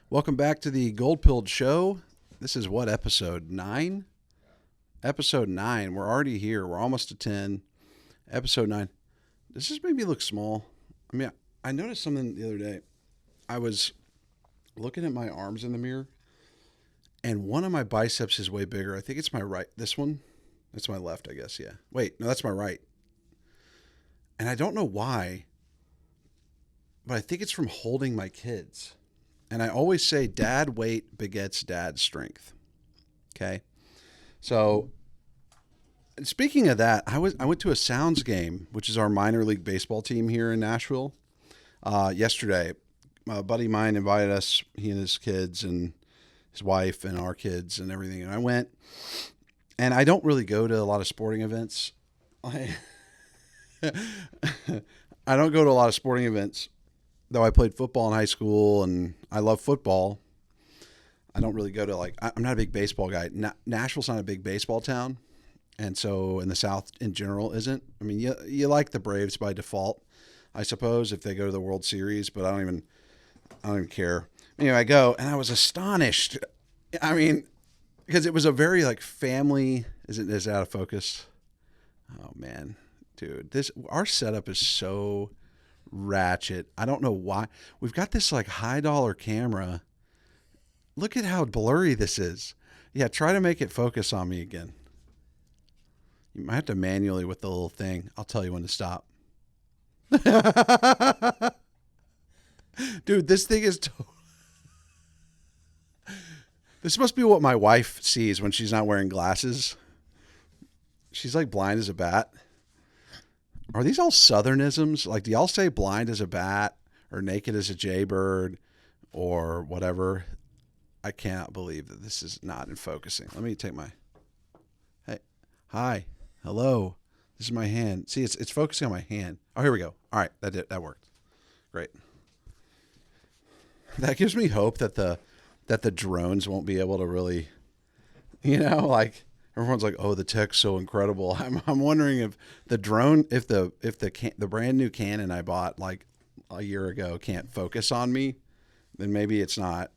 Welcome back to the Goldpilled show. This is what, episode 9? Episode 9. We're already here. We're almost to 10. Episode 9. Does this make me look small? I mean, I noticed something the other day. I was looking at my arms in the mirror, and one of my biceps is way bigger. I think it's my right. This one? That's my left, I guess, yeah. Wait, no, that's my right. And I don't know why, but I think it's from holding my kids. And I always say dad weight begets dad strength. Okay? So, speaking of that, I went to a Sounds game, which is our minor league baseball team here in Nashville, yesterday. A buddy of mine invited us, he and his kids and his wife and our kids and everything. And I went, and I don't really go to a lot of sporting events. I don't go to a lot of sporting events. Though I played football in high school and I love football, I don't really go to I'm not a big baseball guy. Nashville's not a big baseball town. And so in the South in general isn't. I mean, you like the Braves by default, I suppose, if they go to the World Series, but I don't even care. Anyway, I go and I was astonished. I mean, because it was a very family, is it out of focus? Oh man, dude, our setup is so ratchet. I don't know why. We've got this high dollar camera. Look at how blurry this is. Yeah, try to make it focus on me again. You might have to manually with the little thing. I'll tell you when to stop. Dude, this thing is this must be what my wife sees when she's not wearing glasses. She's blind as a bat. Are these all Southernisms? Do y'all say blind as a bat or naked as a jaybird or whatever? I cannot believe that this is not in focusing. Let me take my... Hey. Hi. Hello. This is my hand. See, it's focusing on my hand. Oh, here we go. All right. That worked. Great. That gives me hope that the drones won't be able to really, everyone's like, "Oh, the tech's so incredible." I'm wondering if the drone, if the brand new Canon I bought a year ago can't focus on me, then maybe it's not.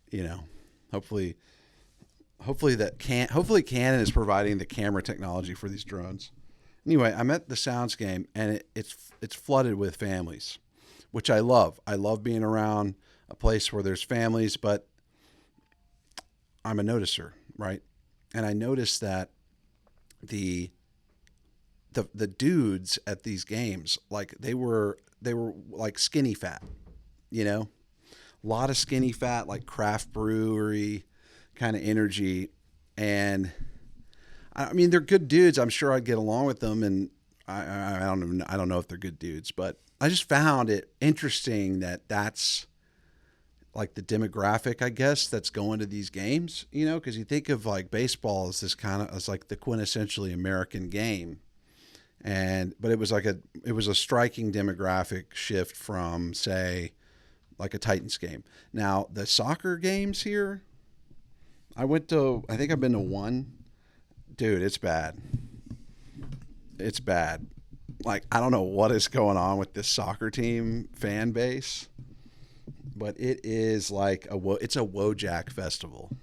Hopefully Canon is providing the camera technology for these drones. Anyway, I'm at the Sounds game and it's flooded with families, which I love. I love being around a place where there's families, but I'm a noticer, right? And I noticed that the dudes at these games, they were skinny fat, a lot of skinny fat, craft brewery kind of energy. And I mean, they're good dudes. I'm sure I'd get along with them. And I don't know if they're good dudes, but I just found it interesting that that's the demographic, I guess, that's going to these games, because you think of baseball as this as the quintessentially American game. But it was a striking demographic shift from, say, a Titans game. Now, the soccer games here, I think I've been to one. Dude, it's bad. It's bad. I don't know what is going on with this soccer team fan base. But it is it's a Wojak festival.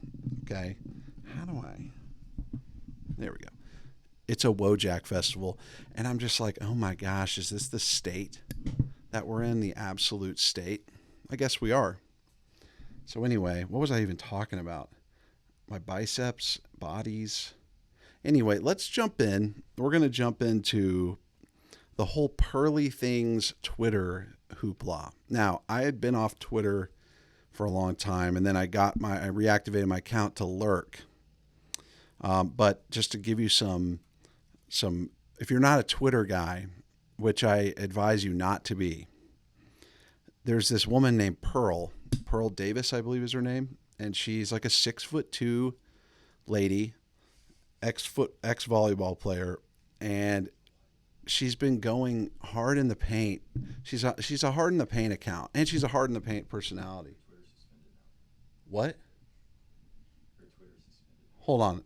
Okay. There we go. It's a Wojak festival. And I'm just oh my gosh, is this the state that we're in? The absolute state? I guess we are. So anyway, what was I even talking about? My biceps, bodies. Anyway, let's jump in. We're going to jump into the whole Pearlythingz Twitter hoopla. Now, I had been off Twitter for a long time, and then I reactivated my account to lurk. But just to give you some, if you're not a Twitter guy, which I advise you not to be, there's this woman named Pearl Davis, I believe is her name, and she's a 6'2" lady, ex volleyball player, and she's been going hard in the paint. She's a hard in the paint account, and she's a hard in the paint personality. What? Hold on.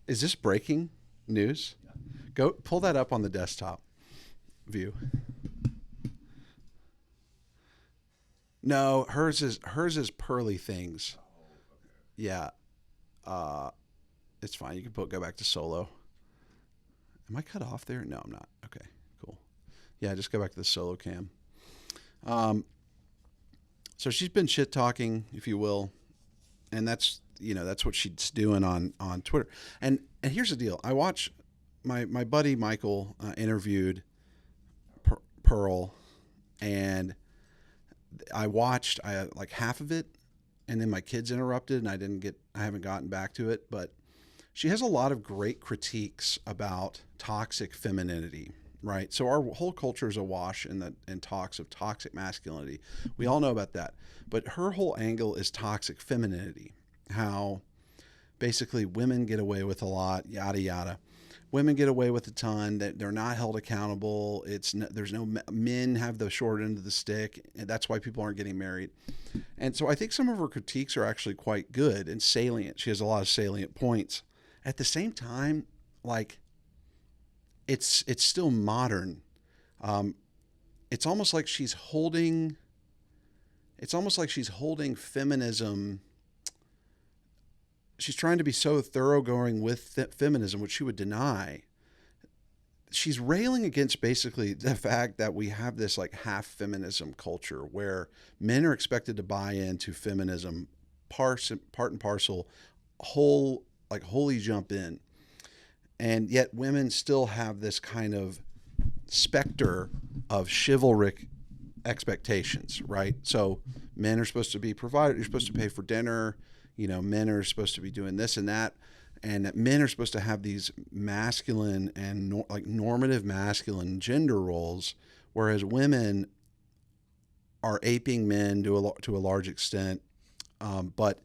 Is this breaking news? Go pull that up on the desktop view. No, hers is Pearlythingz. Yeah. Uh, it's fine. You can go back to solo. Am I cut off there? No, I'm not. Okay, cool. Yeah, just go back to the solo cam. Um, so she's been shit talking, if you will, and that's what she's doing on Twitter. And here's the deal. I watch my buddy Michael interviewed Pearl, and I watched like half of it, and then my kids interrupted, and I haven't gotten back to it, but she has a lot of great critiques about toxic femininity, right? So our whole culture is awash in talks of toxic masculinity. We all know about that. But her whole angle is toxic femininity. How basically women get away with a lot, yada yada. Women get away with a ton. That they're not held accountable. There's no men have the short end of the stick, and that's why people aren't getting married. And so I think some of her critiques are actually quite good and salient. She has a lot of salient points. At the same time, like it's still modern. It's almost like she's holding. It's almost like she's holding feminism. She's trying to be so thoroughgoing with feminism, which she would deny. She's railing against basically the fact that we have this like half feminism culture where men are expected to buy into feminism, part and parcel, wholly jump in. And yet women still have this kind of specter of chivalric expectations, right? So men are supposed to be provided. You're supposed to pay for dinner. Men are supposed to be doing this and that. And that men are supposed to have these masculine and normative masculine gender roles, whereas women are aping men to a large extent. But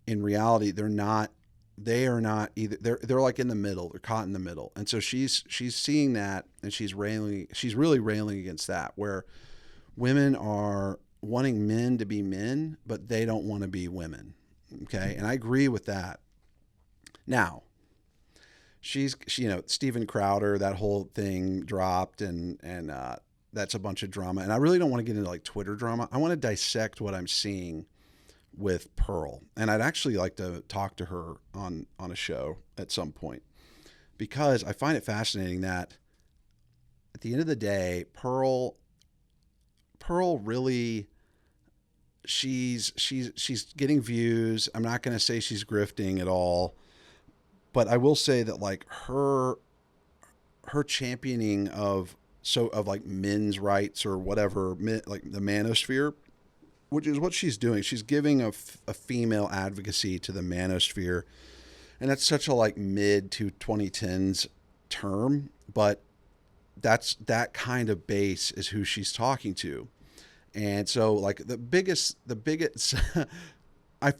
in reality, they're not. They are not either. They're like in the middle. They're caught in the middle. And so she's seeing that, and she's railing. She's really railing against that, where women are wanting men to be men, but they don't want to be women. Okay, and I agree with that. Now, she's Steven Crowder, that whole thing dropped, and that's a bunch of drama. And I really don't want to get into like Twitter drama. I want to dissect what I'm seeing with Pearl, and I'd actually like to talk to her on a show at some point, because I find it fascinating that at the end of the day, Pearl really, she's getting views. I'm not going to say she's grifting at all, but I will say that like her championing of like men's rights or whatever, like the manosphere, which is what she's doing. She's giving a female advocacy to the manosphere, and that's such a like mid to 2010s term, but that kind of base is who she's talking to. And so like the biggest I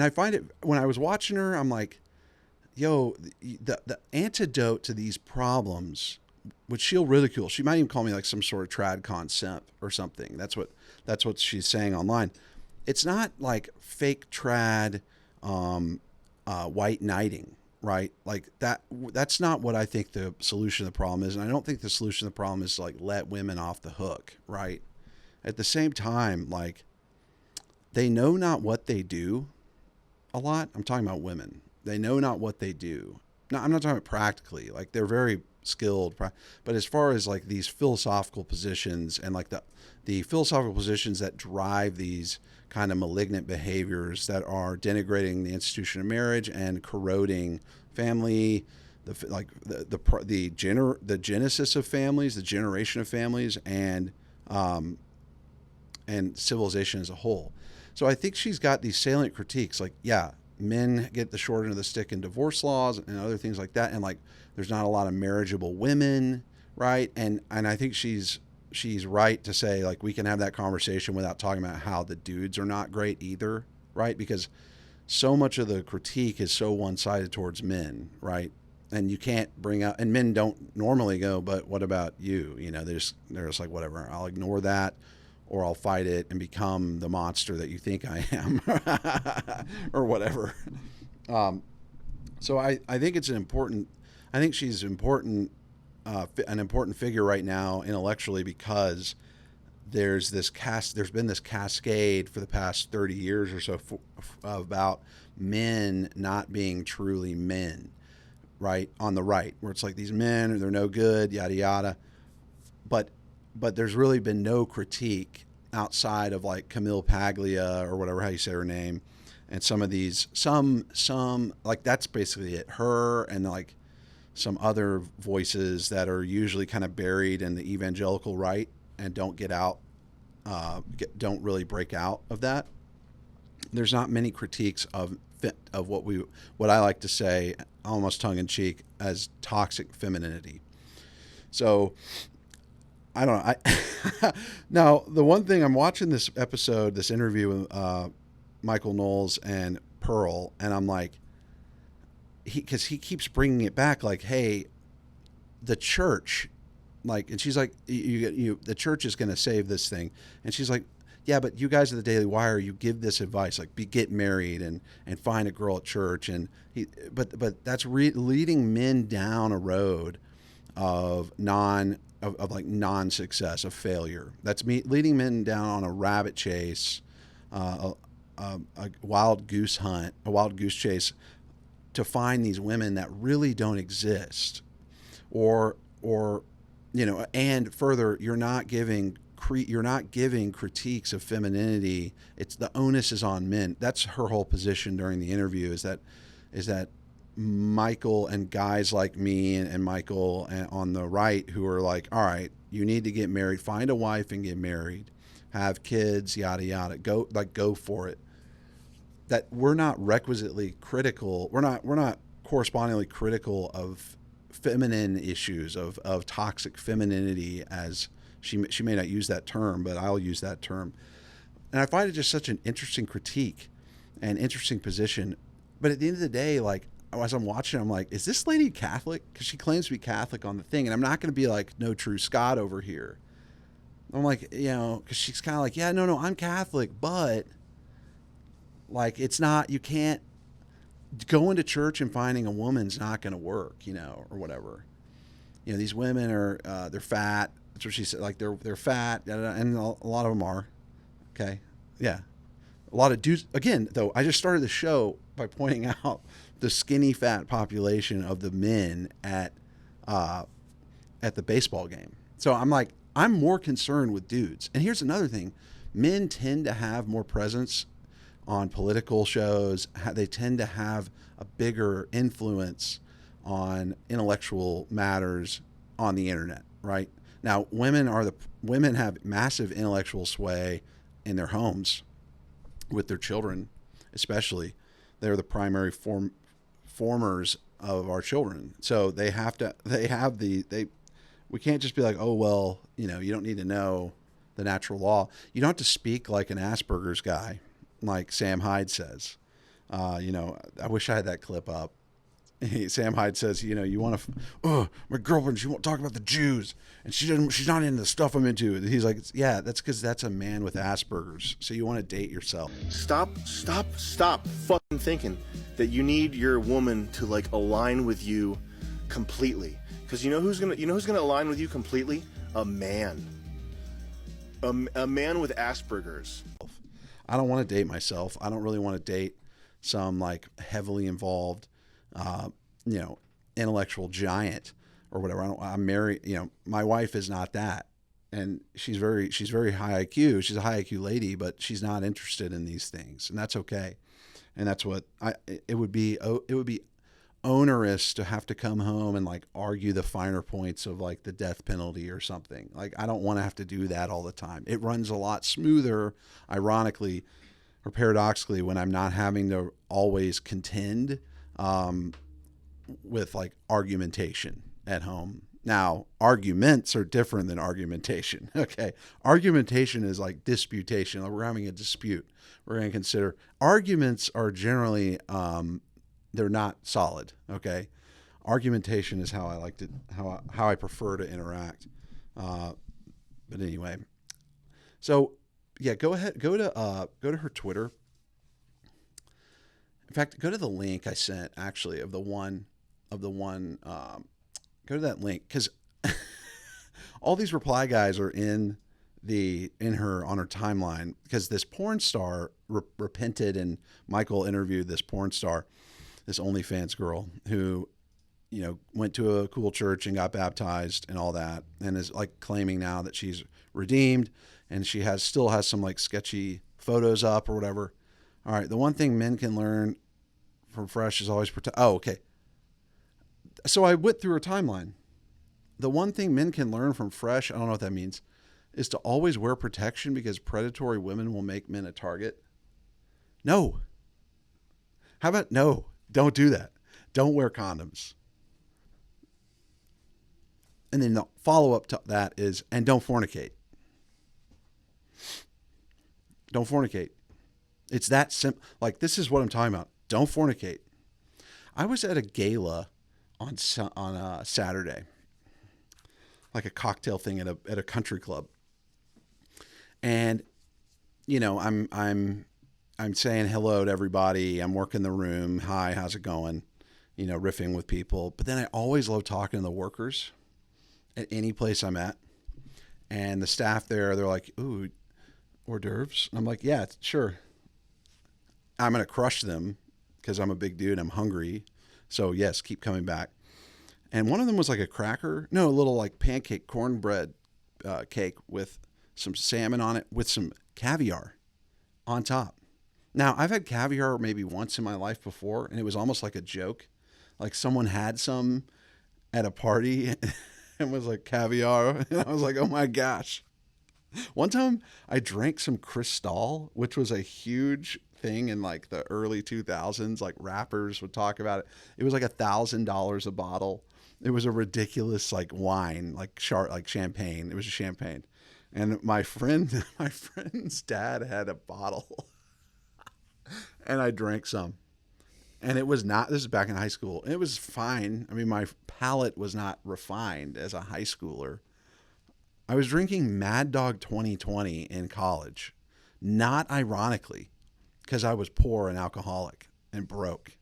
find it, when I was watching her, I'm like, yo, the antidote to these problems, which she'll ridicule. She might even call me like some sort of tradcon simp or something. That's what she's saying online. It's not like fake trad, white knighting, right? Like that's not what I think the solution to the problem is. And I don't think the solution to the problem is to like let women off the hook, right? At the same time, like they know not what they do a lot. I'm talking about women. They know not what they do. No, I'm not talking about practically. Like they're very skilled, but as far as like these philosophical positions and like the philosophical positions that drive these kind of malignant behaviors that are denigrating the institution of marriage and corroding family, the genesis of families, the generation of families, and civilization as a whole. So I think she's got these salient critiques, like, yeah, men get the short end of the stick in divorce laws and other things like that, and like there's not a lot of marriageable women, right? And I think she's right to say like we can have that conversation without talking about how the dudes are not great either, right? Because so much of the critique is so one-sided towards men, right? And you can't bring up, and men don't normally go, but what about you? They're just like, whatever, I'll ignore that, or I'll fight it and become the monster that you think I am, or whatever. So I think it's I think she's important, an important figure right now intellectually, because there's been this cascade for the past 30 years or so about men not being truly men, right? On the right, where it's like these men, they're no good, yada yada. But there's really been no critique outside of like Camille Paglia or whatever how you say her name, and some of these some like that's basically it. Her and like some other voices that are usually kind of buried in the evangelical right and don't get out, don't really break out of that. There's not many critiques of what I like to say, almost tongue in cheek, as toxic femininity. So I don't know. Now the one thing I'm watching this episode, this interview with Michael Knowles and Pearl, and I'm like, because he keeps bringing it back, like, hey, the church, like, and she's like, the church is going to save this thing, and she's like, yeah, but you guys at the Daily Wire, you give this advice, like, get married and find a girl at church, and but that's leading men down a road of non-success, of failure. That's leading men down on a rabbit chase, a wild goose chase, to find these women that really don't exist, or and further, you're not giving critiques of femininity. It's the onus is on men. That's her whole position during the interview, is that Michael and guys like me and Michael on the right, who are like, all right, you need to get married, find a wife and get married, have kids, yada yada, go for it. That we're not requisitely critical. We're not correspondingly critical of feminine issues, of toxic femininity, as she may not use that term, but I'll use that term. And I find it just such an interesting critique and interesting position. But at the end of the day, like, as I'm watching, I'm like, is this lady Catholic? Because she claims to be Catholic on the thing, and I'm not going to be like, no, true Scott over here. I'm like, because she's kind of like, yeah, no, I'm Catholic, but like, it's not, you can't, going to church and finding a woman's not going to work, or whatever. These women are, they're fat. That's what she said. Like, they're fat, and a lot of them are. Okay. Yeah. A lot of dudes. Again, though, I just started the show by pointing out the skinny fat population of the men at the baseball game. So I'm like, I'm more concerned with dudes. And here's another thing. Men tend to have more presence on political shows. They tend to have a bigger influence on intellectual matters on the internet, right? Now, women have massive intellectual sway in their homes with their children, especially. They're the primary formers of our children. So we can't just be like, oh, well, you don't need to know the natural law. You don't have to speak like an Asperger's guy, like Sam Hyde says. I wish I had that clip up. Sam Hyde says, you want to, my girlfriend, she won't talk about the Jews, and she's not into the stuff I'm into. And he's like, yeah, that's because that's a man with Asperger's. So you want to date yourself. Stop fucking thinking that you need your woman to like align with you completely. Because you know who's gonna align with you completely? A man. A man with Asperger's. I don't want to date myself. I don't really want to date some like heavily involved, intellectual giant or whatever. I'm married. My wife is not that, and she's very high IQ. She's a high IQ lady, but she's not interested in these things, and that's okay. And that's what it would be onerous to have to come home and like argue the finer points of like the death penalty or something. Like, I don't want to have to do that all the time. It runs a lot smoother, ironically or paradoxically, when I'm not having to always contend with like argumentation at home. Now, arguments are different than argumentation. Okay. Argumentation is like disputation. Like, we're having a dispute. We're going to consider arguments are generally, they're not solid. Okay. Argumentation is how I like to, how I prefer to interact. But anyway, so yeah, go ahead, go to her Twitter. In fact, go to the link I sent actually of the one, go to that link, because all these reply guys are in in her on her timeline, because this porn star repented, and Michael interviewed this porn star, this OnlyFans girl who, went to a cool church and got baptized and all that, and is like claiming now that she's redeemed, and she still has some like sketchy photos up or whatever. All right, the one thing men can learn from Fresh is always protect. Oh, okay. So I went through her timeline. The one thing men can learn from Fresh, I don't know what that means, is to always wear protection because predatory women will make men a target. No. How about no? Don't do that. Don't wear condoms. And then the follow-up to that is, and don't fornicate. Don't fornicate. It's that simple. Like, this is what I'm talking about. Don't fornicate. I was at a gala on Saturday, like a cocktail thing at a country club, and I'm saying hello to everybody. I'm working the room. Hi, how's it going? Riffing with people. But then I always love talking to the workers at any place I'm at, and the staff there. They're like, "Ooh, hors d'oeuvres." And I'm like, "Yeah, sure." I'm gonna crush them because I'm a big dude. I'm hungry. So yes, keep coming back. And one of them was like a little like pancake cornbread cake with some salmon on it with some caviar on top. Now, I've had caviar maybe once in my life before, and it was almost like a joke. Like someone had some at a party and was like caviar. And I was like, oh my gosh. One time I drank some Cristal, which was a huge thing in like the early 2000s. Like rappers would talk about it. It was like $1,000 a bottle. It was a ridiculous like wine, like champagne. It was a champagne. And my friend's dad had a bottle and I drank some. And it was not, this is back in high school. It was fine. I mean, my palate was not refined as a high schooler. I was drinking Mad Dog 2020 in college, not ironically, because I was poor and alcoholic and broke.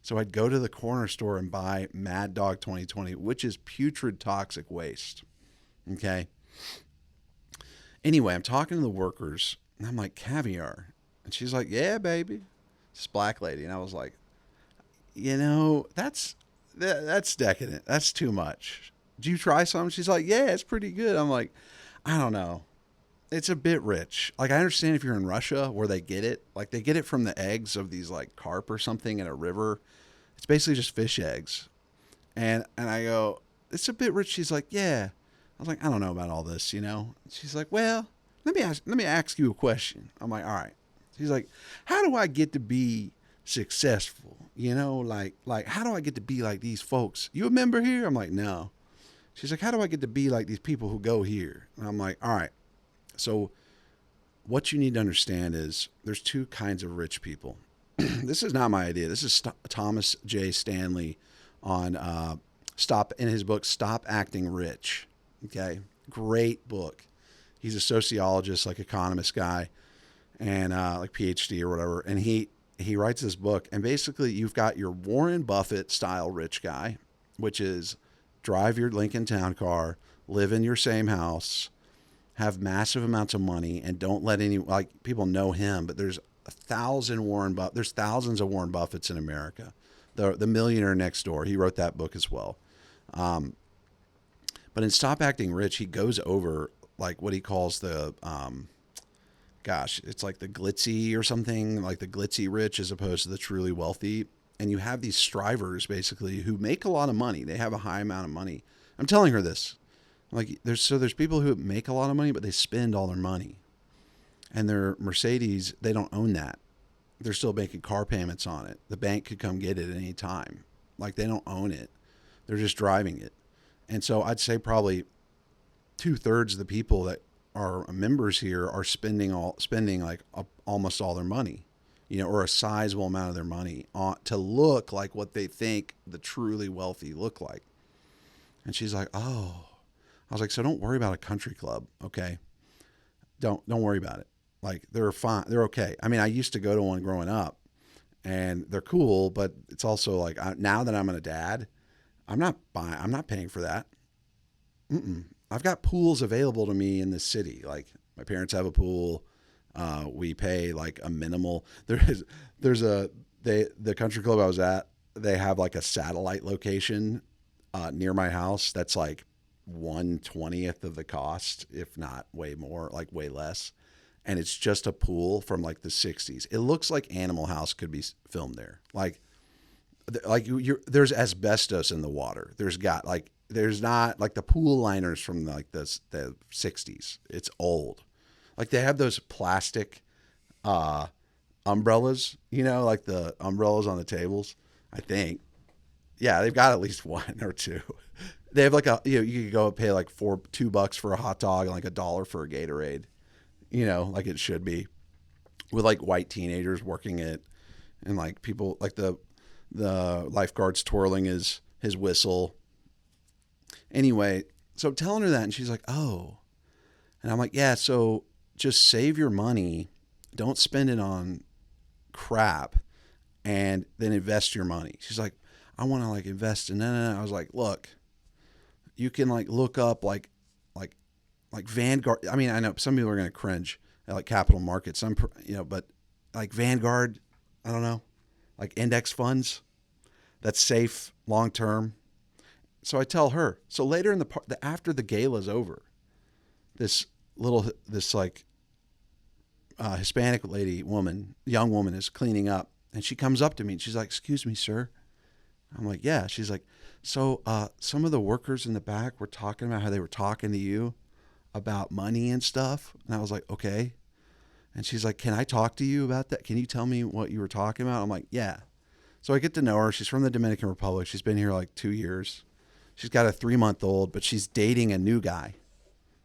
So I'd go to the corner store and buy Mad Dog 2020, which is putrid toxic waste. Okay. Anyway, I'm talking to the workers and I'm like, caviar. And she's like, yeah, baby. This black lady. And I was like, that's decadent. That's too much. Did you try some? She's like, yeah, it's pretty good. I'm like, I don't know. It's a bit rich. Like, I understand if you're in Russia where they get it. Like, they get it from the eggs of these, like, carp or something in a river. It's basically just fish eggs. And I go, it's a bit rich. She's like, yeah. I was like, I don't know about all this, She's like, well, let me ask you a question. I'm like, all right. She's like, how do I get to be successful? Like, how do I get to be like these folks? You a member here? I'm like, no. She's like, how do I get to be like these people who go here? And I'm like, all right. So what you need to understand is there's two kinds of rich people. This is not my idea. This is Thomas J. Stanley on in his book, Stop Acting Rich. Okay. Great book. He's a sociologist, like economist guy, and like PhD or whatever. And he writes this book, and basically you've got your Warren Buffett style rich guy, which is drive your Lincoln Town car, live in your same house, have massive amounts of money, and don't let people know him, but there's thousands of Warren Buffetts in America. The Millionaire Next Door, he wrote that book as well. But in Stop Acting Rich, he goes over like what he calls the, it's like the glitzy or something, like the glitzy rich as opposed to the truly wealthy. And you have these strivers basically who make a lot of money. They have a high amount of money. I'm telling her this. Like there's people who make a lot of money, but they spend all their money. And their Mercedes, they don't own that. They're still making car payments on it. The bank could come get it at any time. Like they don't own it. They're just driving it. And so I'd say probably 2/3 of the people that are members here are spending like almost all their money, or a sizable amount of their money to look like what they think the truly wealthy look like. And she's like, oh, I was like, so don't worry about a country club. Okay. Don't worry about it. Like they're fine. They're okay. I mean, I used to go to one growing up and they're cool, but it's also like now that I'm a dad, I'm not paying for that. I've got pools available to me in the city. Like my parents have a pool. We pay like a minimal. There's the country club I was at. They have like a satellite location near my house. That's like 1/20th of the cost, if not way more, like way less. And it's just a pool from like the 60s. It looks like Animal House could be filmed there. There's asbestos in the water. There's not like the pool liners from like the 60s. It's old. Like they have those plastic umbrellas, like the umbrellas on the tables. I think, yeah, they've got at least one or two. They have like you could go and pay like $2 for a hot dog and like $1 for a Gatorade, like it should be, with like white teenagers working it, and like people like the lifeguards twirling his whistle. Anyway, so telling her that, and she's like, oh, and I'm like, yeah, so just save your money, don't spend it on crap, and then invest your money. She's like, I want to like invest in no. I was like, look, you can like look up like Vanguard. I mean, I know some people are going to cringe at like capital markets. But like Vanguard, I don't know, like index funds, that's safe long term. So I tell her. So later in after the gala's over, this Hispanic young woman is cleaning up, and she comes up to me and she's like, "Excuse me, sir." I'm like, "Yeah." She's like, "So some of the workers in the back were talking about how they were talking to you about money and stuff." And I was like, "Okay." And she's like, "Can I talk to you about that? Can you tell me what you were talking about?" I'm like, "Yeah." So I get to know her. She's from the Dominican Republic. She's been here like 2 years. She's got a 3-month-old, but she's dating a new guy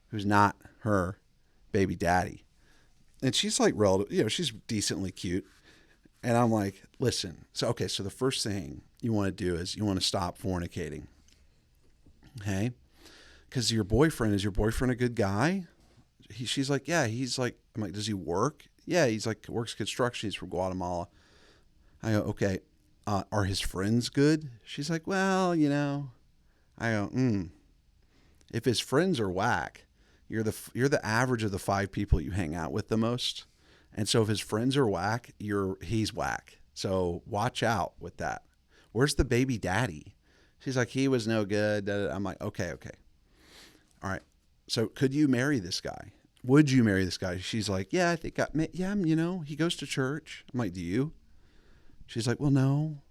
who's not her baby daddy. And she's like relative, she's decently cute. And I'm like, listen, so the first thing you want to do is you want to stop fornicating. Okay? Because is your boyfriend a good guy? She's like, yeah, he's like, I'm like, does he work? Yeah, he's like, works construction. He's from Guatemala. I go, okay, are his friends good? She's like, well, I go, if his friends are whack, you're the average of the 5 people you hang out with the most. And so if his friends are whack, he's whack. So watch out with that. Where's the baby daddy? She's like, he was no good. I'm like, okay. All right. So could you marry this guy? Would you marry this guy? She's like, yeah, I think he goes to church. I'm like, do you? She's like, well, no.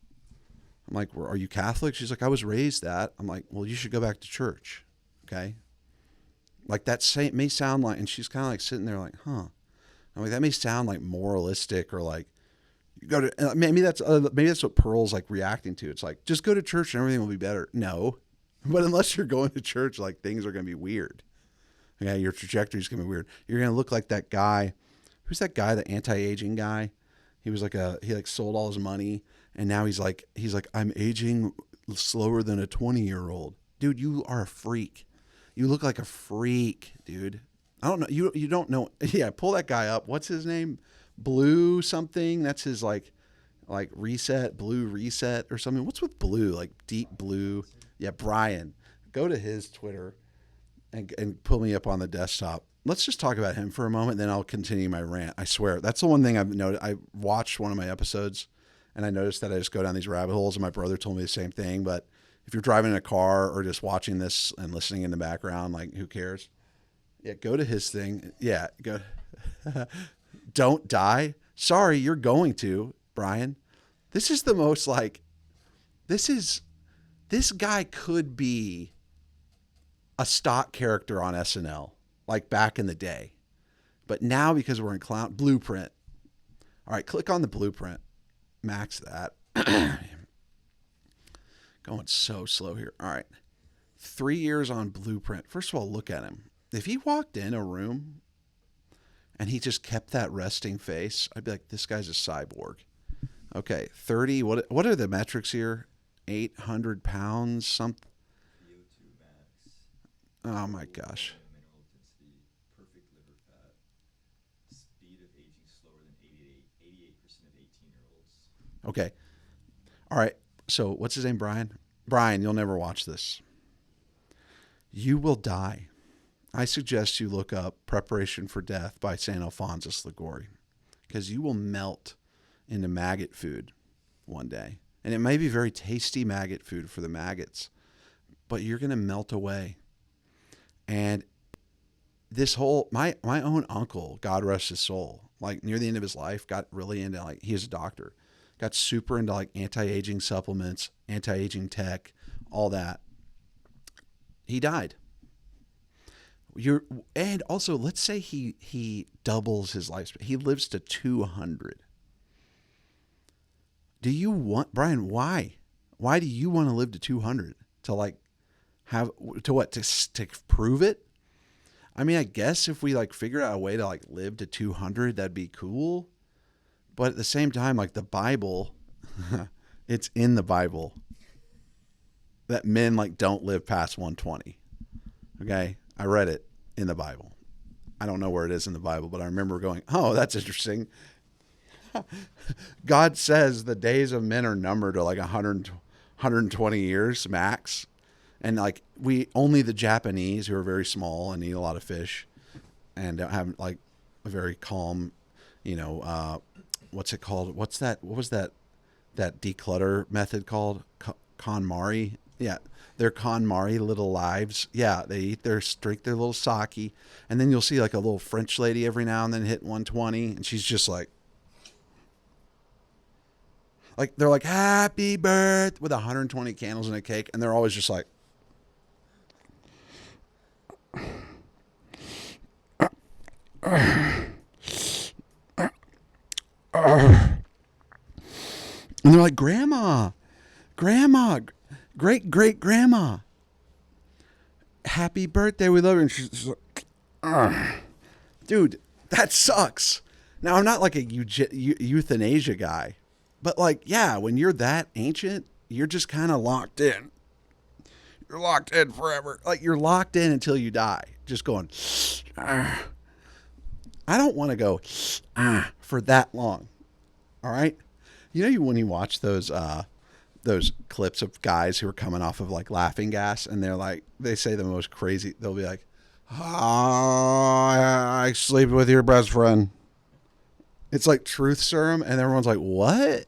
I'm like, well, are you Catholic? She's like, I was raised that. I'm like, well, you should go back to church. Okay. Like that may sound like, and she's kind of like sitting there like, huh. I'm like, that may sound like moralistic or like, you go to, maybe that's what Pearl's like reacting to. It's like, just go to church and everything will be better. No, but unless you're going to church, like things are going to be weird. Okay. Your trajectory is going to be weird. You're going to look like that guy. Who's that guy? The anti-aging guy. He was like he sold all his money. And now he's like, I'm aging slower than a 20-year-old. Dude, you are a freak. You look like a freak, dude. I don't know. You don't know. Yeah, pull that guy up. What's his name? Blue something. That's his like blue reset or something. What's with blue? Like deep blue. Yeah, Brian. Go to his Twitter and pull me up on the desktop. Let's just talk about him for a moment, then I'll continue my rant. I swear. That's the one thing I've noticed. I watched one of my episodes and I noticed that I just go down these rabbit holes, and my brother told me the same thing. But if you're driving in a car or just watching this and listening in the background, like who cares? Yeah, go to his thing. Yeah, go. Don't die. Sorry, you're going to, Brian. This is the most like, this guy could be a stock character on SNL, like back in the day. But now because we're in Blueprint. All right, click on the Blueprint. Max that. Going so slow here. All right. 3 years on Blueprint. First of all, look at him. If he walked in a room and he just kept that resting face, I'd be like, this guy's a cyborg. Okay, 30. What are the metrics here? 800 pounds, something. VO2 max. Oh my gosh. Mineral density, perfect liver fat, speed of aging slower than 88% of 18-year-olds. Okay. All right. So what's his name, Brian? Brian, you'll never watch this. You will die. I suggest you look up Preparation for Death by St. Alphonsus Liguori, because you will melt into maggot food one day. And it may be very tasty maggot food for the maggots, but you're going to melt away. And this whole, my own uncle, God rest his soul, like near the end of his life, got really into, like, he was a doctor, got super into like anti-aging supplements, anti-aging tech, all that. He died. And also, let's say he doubles his lifespan. He lives to 200. Do you want, Brian, why? Why do you want to live to 200? To like have, to what? To prove it? I mean, I guess if we like figure out a way to like live to 200, that'd be cool. But at the same time, like the Bible, it's in the Bible that men like don't live past 120. Okay? I read it in the Bible. I don't know where it is in the Bible, but I remember going, oh, that's interesting. God says the days of men are numbered to like 120 years max. And like only the Japanese, who are very small and eat a lot of fish and don't have like a very calm, what's it called? What was that declutter method called? KonMari? Yeah. Their KonMari little lives. Yeah. They eat drink their little sake. And then you'll see like a little French lady every now and then hit 120. And she's just like they're like, happy birthday with 120 candles and a cake. And they're always just like, and they're like, grandma, great grandma, happy birthday, we love you. And she's like, dude, that sucks. Now, I'm not like a euthanasia guy, but like, yeah, when you're that ancient, you're just kind of locked in. You're locked in forever. Like, you're locked in until you die. Just going, I don't want to go for that long. All right. When you watch those clips of guys who are coming off of like laughing gas, and they're like, they say the most crazy, they'll be like, I sleep with your best friend. It's like truth serum. And everyone's like, what?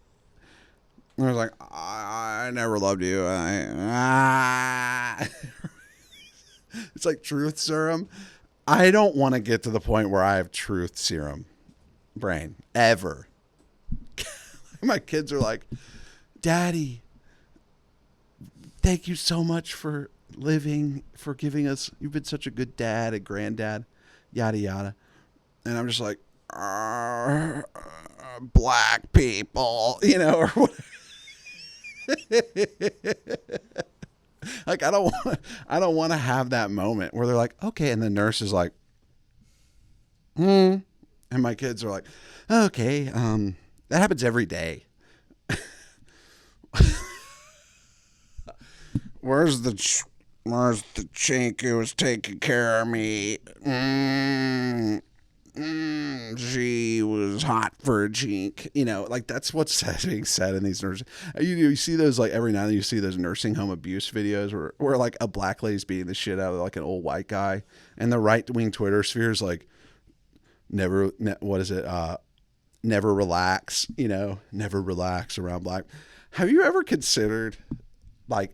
And I was like, I never loved you. It's like truth serum. I don't want to get to the point where I have truth serum brain ever. My kids are like, Daddy, thank you so much for living, for giving us, you've been such a good dad, a granddad, yada, yada. And I'm just like, black people, or whatever. Like, I don't want to have that moment where they're like, okay. And the nurse is like, and my kids are like, okay. That happens every day. Where's the chink who was taking care of me? She was hot for a chink. Like, that's what's being said in these nursing. You see those, like, every now and then you see those nursing home abuse videos where like a black lady's beating the shit out of like an old white guy, and the right wing Twitter sphere is like, never relax, never relax around black. Have you ever considered, like,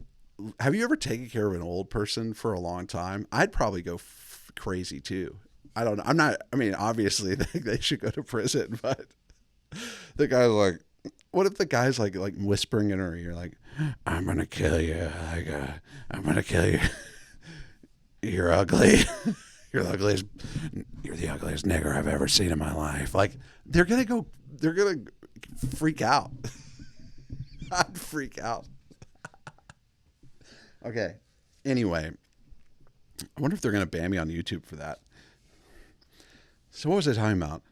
have you ever taken care of an old person for a long time? I'd probably go crazy too. I don't know. Obviously they should go to prison, but the guy's like, what if the guy's like whispering in her ear, like, I'm going to kill you. Like, I'm going to kill you. You're ugly. You're the ugliest nigger I've ever seen in my life. Like, they're going to freak out. I'd freak out. Okay. Anyway, I wonder if they're going to ban me on YouTube for that. So what was I talking about?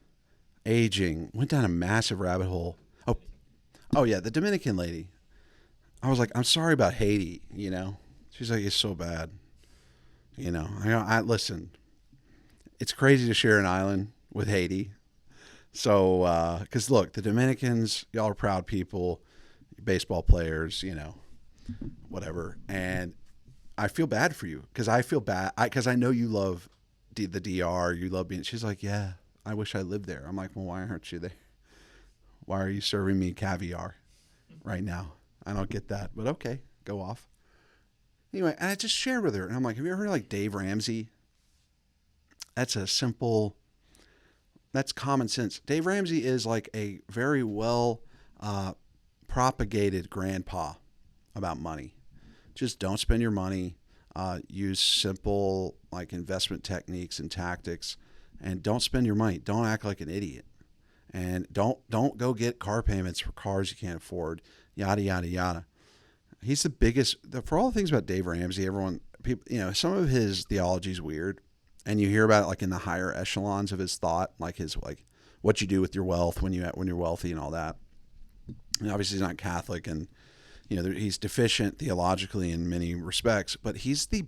Aging. Went down a massive rabbit hole. Oh yeah, the Dominican lady. I was like, I'm sorry about Haiti, She's like, it's so bad. I listen. It's crazy to share an island with Haiti. So, because look, the Dominicans, y'all are proud people, baseball players, whatever. And I feel bad for you because I feel bad because I know you love the DR. You love being. She's like, yeah, I wish I lived there. I'm like, well, why aren't you there? Why are you serving me caviar right now? I don't get that, but okay, go off. Anyway, and I just shared with her, and I'm like, have you ever heard of like Dave Ramsey? That's that's common sense. Dave Ramsey is like a very well propagated grandpa about money. Just don't spend your money. Use simple like investment techniques and tactics, and don't spend your money. Don't act like an idiot, and don't go get car payments for cars you can't afford. Yada yada yada. He's the biggest. For all the things about Dave Ramsey, people, some of his theology is weird, and you hear about it like in the higher echelons of his thought, like his like what you do with your wealth when you're wealthy and all that. And obviously, he's not Catholic, and he's deficient theologically in many respects, but he's the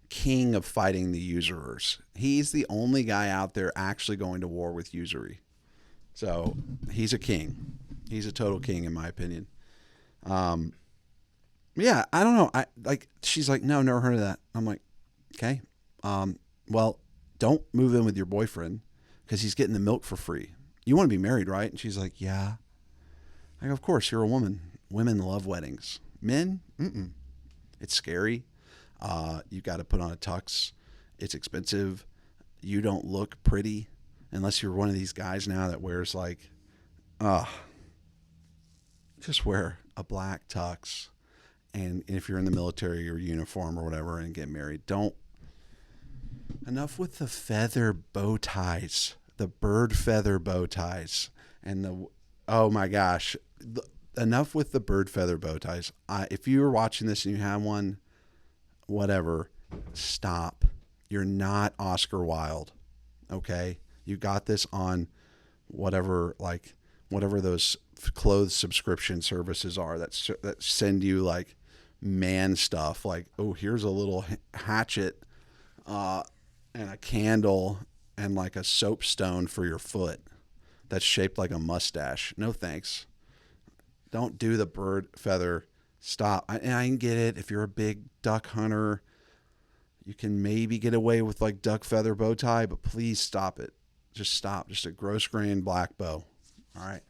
king of fighting the usurers. He's the only guy out there actually going to war with usury. So he's a king. He's a total king, in my opinion. Yeah, I don't know. She's like, no, never heard of that. I'm like, okay. Well, don't move in with your boyfriend because he's getting the milk for free. You want to be married, right? And she's like, yeah. I go, of course, you're a woman. Women love weddings. Men, it's scary. You got to put on a tux. It's expensive. You don't look pretty unless you're one of these guys now that wears like, just wear a black tux. And if you're in the military or uniform or whatever and get married, enough with the feather bow ties, the bird feather bow ties and oh my gosh. Enough with the bird feather bow ties. If you were watching this and you have one, whatever, stop. You're not Oscar Wilde, okay? You got this on whatever those clothes subscription services are that send you like man stuff. Like, oh, here's a little hatchet and a candle and like a soapstone for your foot that's shaped like a mustache. No thanks. Don't do the bird feather. Stop. I can get it. If you're a big duck hunter, you can maybe get away with like duck feather bow tie, but please stop it. Just stop. Just a gross grain black bow. All right.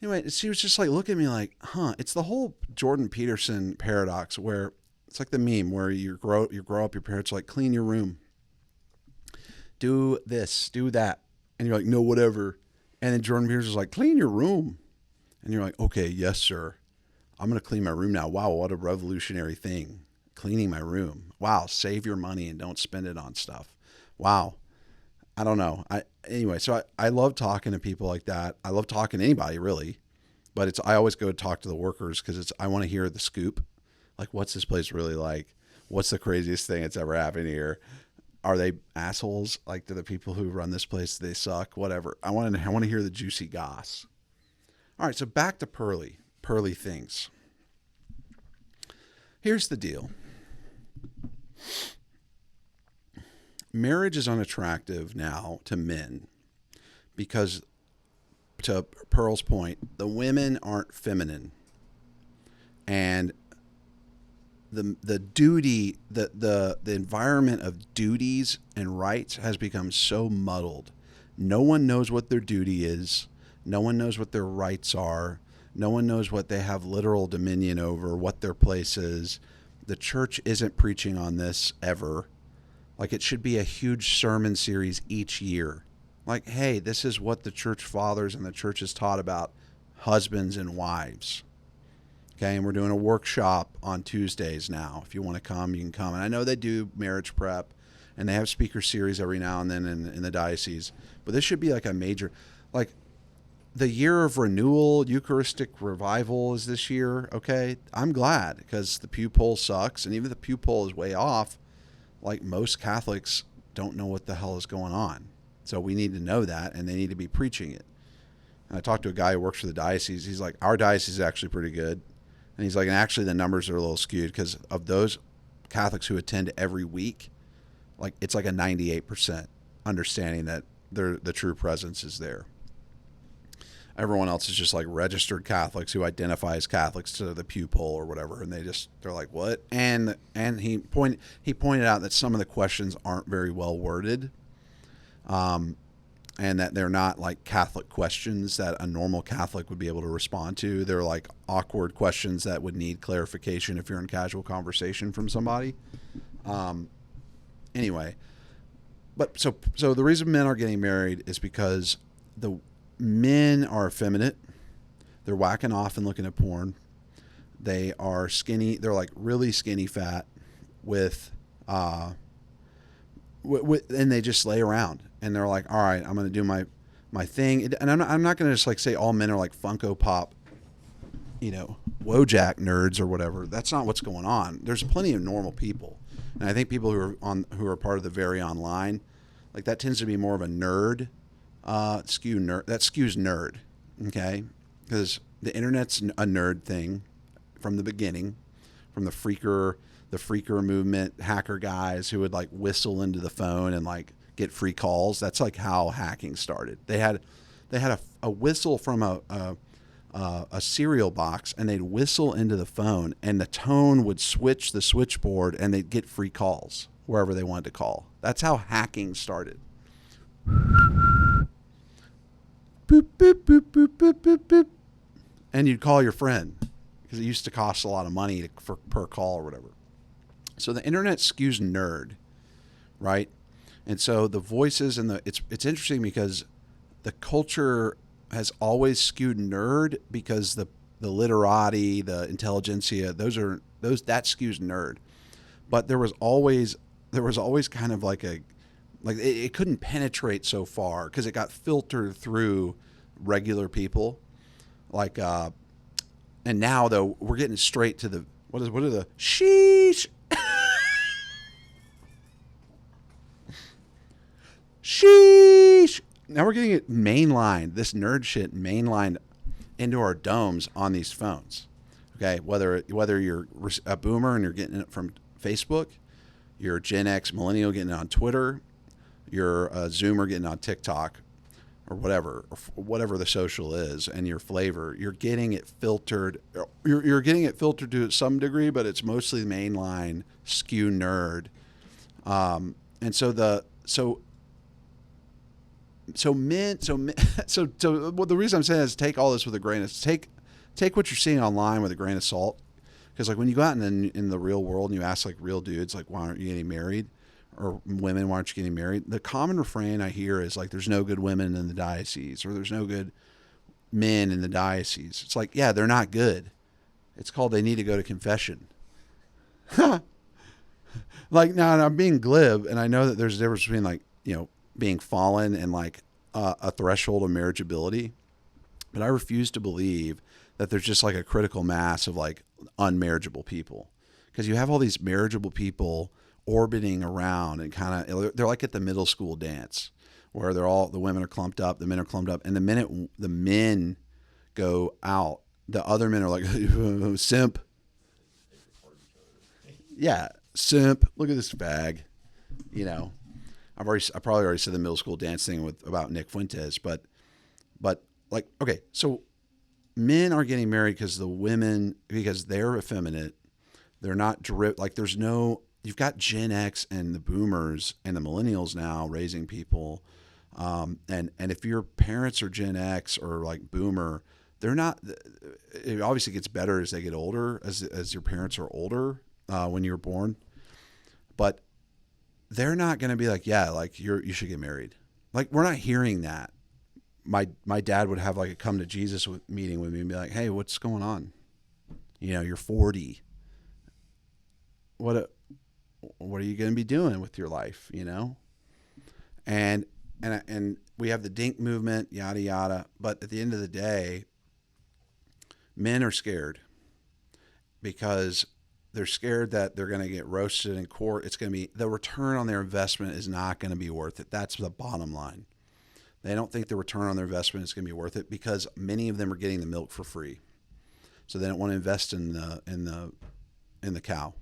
Anyway, she was just like, look at me like, it's the whole Jordan Peterson paradox where it's like the meme where you grow up, your parents are like, clean your room. Do this, do that. And you're like, no, whatever. And then Jordan Peterson's like, clean your room. And you're like, okay, yes, sir. I'm going to clean my room now. Wow, what a revolutionary thing. Cleaning my room. Wow, save your money and don't spend it on stuff. Wow. I don't know. So I love talking to people like that. I love talking to anybody, really. But I always go talk to the workers because I want to hear the scoop. Like, what's this place really like? What's the craziest thing that's ever happened here? Are they assholes? Like, do the people who run this place, they suck? Whatever. I want to hear the juicy goss. All right, so back to Pearlythingz. Here's the deal. Marriage is unattractive now to men because, to Pearl's point, the women aren't feminine. And the duty, the environment of duties and rights has become so muddled. No one knows what their duty is. No one knows what their rights are. No one knows what they have literal dominion over, what their place is. The church isn't preaching on this ever. Like, it should be a huge sermon series each year. Like, hey, this is what the church fathers and the church has taught about husbands and wives. Okay, and we're doing a workshop on Tuesdays now. If you want to come, you can come. And I know they do marriage prep, and they have speaker series every now and then in the diocese. But this should be like a major, like, the year of renewal, Eucharistic revival is this year, okay? I'm glad because the pew poll sucks, and even if the pew poll is way off, like, most Catholics don't know what the hell is going on. So we need to know that, and they need to be preaching it. And I talked to a guy who works for the diocese. He's like, our diocese is actually pretty good. And he's like, and actually the numbers are a little skewed because of those Catholics who attend every week, like, it's like a 98% understanding that the true presence is there. Everyone else is just like registered Catholics who identify as Catholics to the pew poll or whatever, and they're like, what? And he pointed out that some of the questions aren't very well worded, and that they're not like Catholic questions that a normal Catholic would be able to respond to. They're like awkward questions that would need clarification if you're in casual conversation from somebody. Anyway, but so the reason men are getting married is because the men are effeminate. They're whacking off and looking at porn. They are skinny. They're like really skinny fat with and they just lay around and they're like, all right, I'm going to do my thing. And I'm not going to just like say all men are like Funko Pop, Wojak nerds or whatever. That's not what's going on. There's plenty of normal people. And I think people who are part of the very online, like that tends to be more of a nerd. That skews nerd, okay? Because the internet's a nerd thing from the beginning, from the freaker movement, hacker guys who would like whistle into the phone and like get free calls. That's like how hacking started. They had a whistle from a cereal box, and they'd whistle into the phone, and the tone would switch the switchboard, and they'd get free calls wherever they wanted to call. That's how hacking started. Boop, boop, boop, boop, boop, boop, boop. And you'd call your friend because it used to cost a lot of money per call or whatever. So the internet skews nerd, right? And so the voices and it's interesting because the culture has always skewed nerd because the literati, the intelligentsia, that skews nerd. But there was always kind of like it couldn't penetrate so far because it got filtered through regular people. Like, and now though we're getting straight to the what are the sheesh. Sheesh. Now we're getting it mainlined, this nerd shit mainlined into our domes on these phones. Okay, whether you're a boomer and you're getting it from Facebook, you're a Gen X millennial getting it on Twitter, you're a Zoomer getting on TikTok or whatever the social is, and your flavor, you're getting it filtered. You're getting it filtered to some degree, but it's mostly mainline skew nerd. And so the reason I'm saying is take all this with a grain of take what you're seeing online with a grain of salt, because like when you go out in the real world and you ask like real dudes like why aren't you getting married, or women why aren't you getting married, the common refrain I hear is like there's no good women in the diocese, or there's no good men in the diocese. It's like, yeah, they're not good. It's called they need to go to confession. Like now I'm being glib, and I know that there's a difference between like being fallen and like a threshold of marriageability, but I refuse to believe that there's just like a critical mass of like unmarriageable people, because you have all these marriageable people orbiting around and kind of they're like at the middle school dance where the women are clumped up, the men are clumped up, and the minute the men go out, the other men are like simp. Yeah, simp. Look at this fag. I probably already said the middle school dance thing about Nick Fuentes, but like, okay, so men are getting married because they're effeminate. They're not like you've got Gen X and the boomers and the millennials now raising people. And if your parents are Gen X or like boomer, they're not, it obviously gets better as they get older, as your parents are older, when you were born, but they're not going to be like, yeah, like you should get married. Like, we're not hearing that. My dad would have like a come to Jesus meeting with me and be like, hey, what's going on? You're 40. What are you going to be doing with your life? And we have the dink movement, yada, yada. But at the end of the day, men are scared because they're scared that they're going to get roasted in court. It's going to be, the return on their investment is not going to be worth it. That's the bottom line. They don't think the return on their investment is going to be worth it because many of them are getting the milk for free. So they don't want to invest in the cow.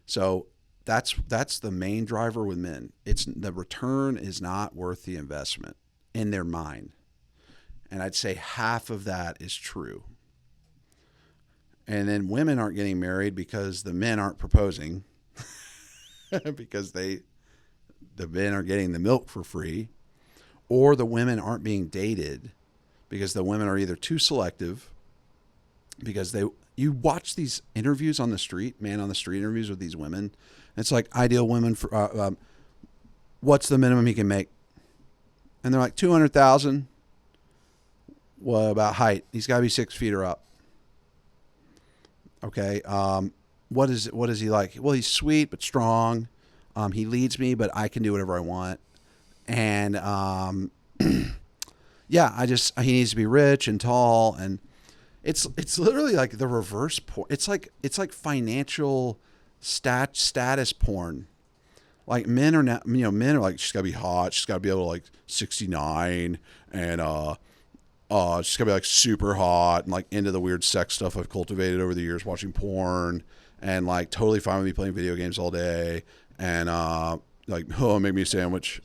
So that's the main driver with men. It's the return is not worth the investment in their mind. And I'd say half of that is true. And then women aren't getting married because the men aren't proposing because the men are getting the milk for free, or the women aren't being dated because the women are either too selective because you watch these interviews on the street, man on the street interviews with these women. It's like ideal women for, what's the minimum he can make? And they're like 200,000. What about height? He's got to be 6 feet or up. Okay. What is he like? Well, he's sweet but strong. He leads me, but I can do whatever I want. And yeah, he needs to be rich and tall, and it's literally like the reverse porn. It's like financial status porn. Like men are not, men are like, she's got to be hot, she's got to be able to like 69, and she's got to be like super hot and like into the weird sex stuff I've cultivated over the years, watching porn, and like totally fine with me playing video games all day, and like, oh, make me a sandwich.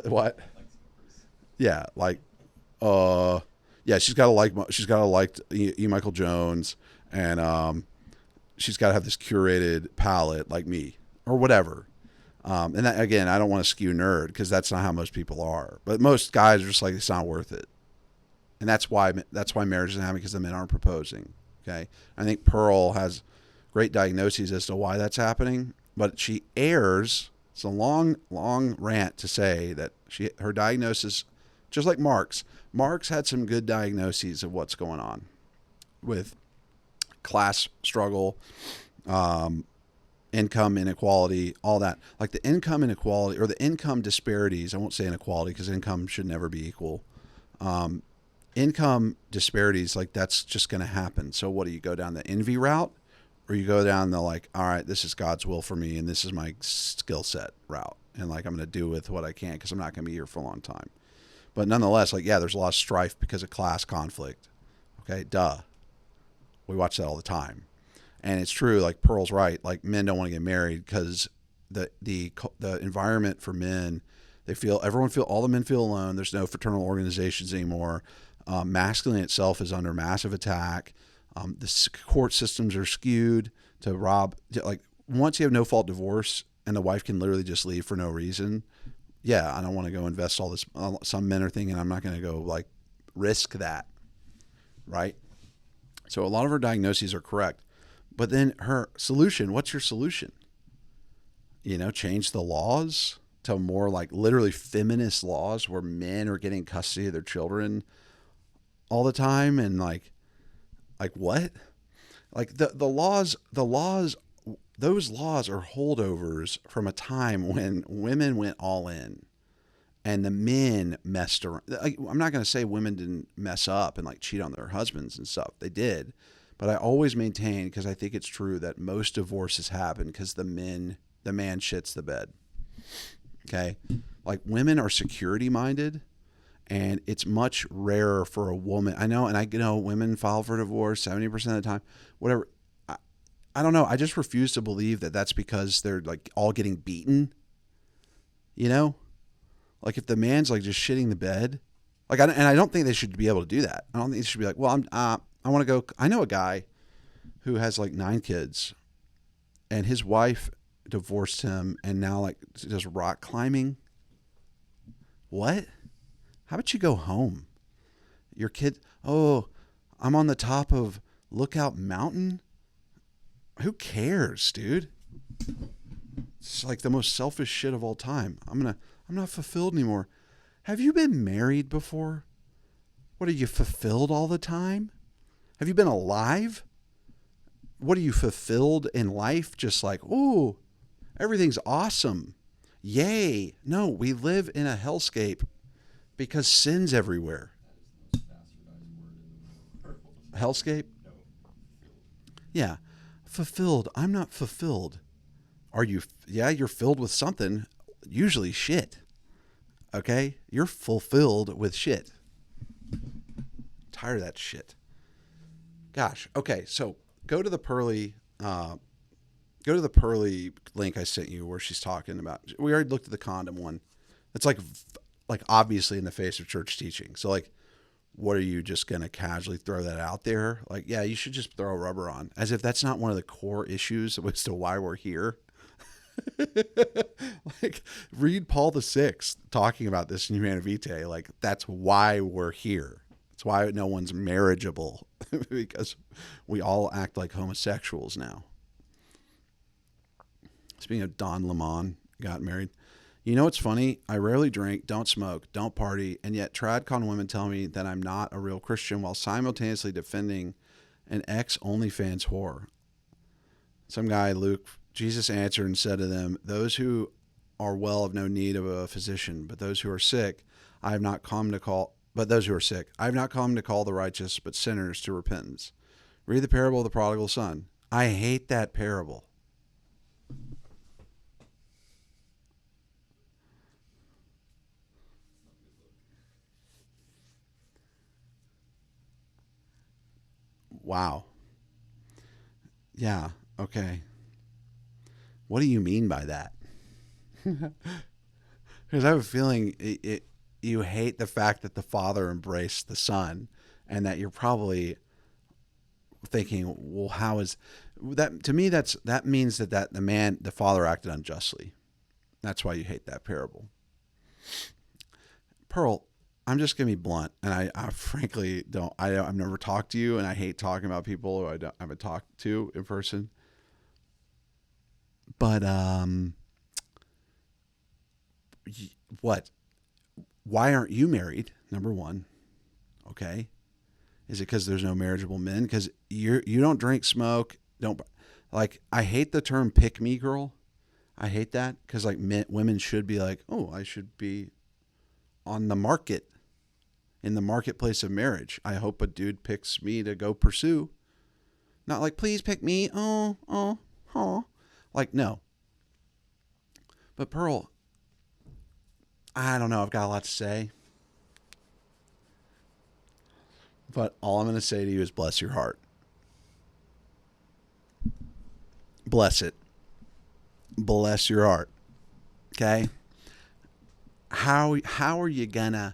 What? Yeah, like, yeah, she's got to like E. Michael Jones, and she's got to have this curated palette like me or whatever. And that, again, I don't want to skew nerd because that's not how most people are. But most guys are just like, it's not worth it. And that's why marriage isn't happening, because the men aren't proposing. Okay. I think Pearl has great diagnoses as to why that's happening, but she errs. It's a long rant to say that her diagnosis, just like Mark's had some good diagnoses of what's going on with class struggle, income inequality, all that. Like the income inequality or the income disparities. I won't say inequality because income should never be equal. Income disparities, like that's just going to happen. So what do you go down the envy route, or you go down the like, all right, this is God's will for me and this is my skill set route, and like I'm going to do with what I can because I'm not going to be here for a long time. But nonetheless, like, yeah, there's a lot of strife because of class conflict. Okay, duh. We watch that all the time. And it's true, like Pearl's right, like men don't want to get married because the environment for men, all the men feel alone. There's no fraternal organizations anymore. Masculine itself is under massive attack. The court systems are skewed to rob. Like once you have no fault divorce and the wife can literally just leave for no reason. Yeah, I don't want to go invest all this. Some men are thinking I'm not going to go like risk that. Right. So a lot of her diagnoses are correct. But then her solution, what's your solution? Change the laws to more like literally feminist laws where men are getting custody of their children all the time. And like what? Like the laws, those laws are holdovers from a time when women went all in and the men messed around. Like, I'm not going to say women didn't mess up and like cheat on their husbands and stuff. They did. But I always maintain, because I think it's true, that most divorces happen because the man shits the bed. Okay? Like women are security minded, and it's much rarer for a woman. I know women file for divorce 70% of the time, whatever. I don't know. I just refuse to believe that that's because they're like all getting beaten. Like if the man's like just shitting the bed, like, and I don't think they should be able to do that. I don't think they should be like, well, I want to go. I know a guy who has like 9 kids, and his wife divorced him, and now like does rock climbing. What? How about you go home? Your kid, oh, I'm on the top of Lookout Mountain. Who cares, dude? It's like the most selfish shit of all time. I'm not fulfilled anymore. Have you been married before? What, are you fulfilled all the time? Have you been alive? What, are you fulfilled in life? Just like, ooh, everything's awesome. Yay. No, we live in a hellscape because sin's everywhere. Hellscape? Yeah. Fulfilled. I'm not fulfilled. Are you? Yeah, you're filled with something, usually shit. Okay? You're fulfilled with shit. Tired of that shit. Gosh. Okay, so go to the Pearly link I sent you where she's talking about. We already looked at the condom one. It's like obviously in the face of church teaching. So like what are you just going to casually throw that out there? Like, yeah, you should just throw rubber on, as if that's not one of the core issues as to why we're here. Like, read Paul VI talking about this in Humana Vitae. Like, that's why we're here. That's why no one's marriageable, because we all act like homosexuals now. Speaking of Don Lemon, got married. You know what's funny? I rarely drink, don't smoke, don't party, and yet TradCon women tell me that I'm not a real Christian while simultaneously defending an ex-OnlyFans whore. Some guy, Luke, Jesus answered and said to them, those who are well have no need of a physician, but those who are sick, I have not come to call the righteous, but sinners to repentance. Read the parable of the prodigal son. I hate that parable. Wow. Yeah. Okay. What do you mean by that? Because I have a feeling you hate the fact that the father embraced the son, and that you're probably thinking, well, how is that? To me, that means that the father acted unjustly. That's why you hate that parable. Pearl, I'm just gonna be blunt, and I frankly don't. I've never talked to you, and I hate talking about people who I haven't talked to in person. But what? Why aren't you married? Number one, okay. Is it because there's no marriageable men? Because you don't drink, smoke, don't like. I hate the term "pick me girl." I hate that because like women should be like, oh, I should be on the market. In the marketplace of marriage. I hope a dude picks me to go pursue. Not like, please pick me. Oh. Like, no. But Pearl, I don't know. I've got a lot to say. But all I'm going to say to you is bless your heart. Bless it. Bless your heart. Okay? How are you going to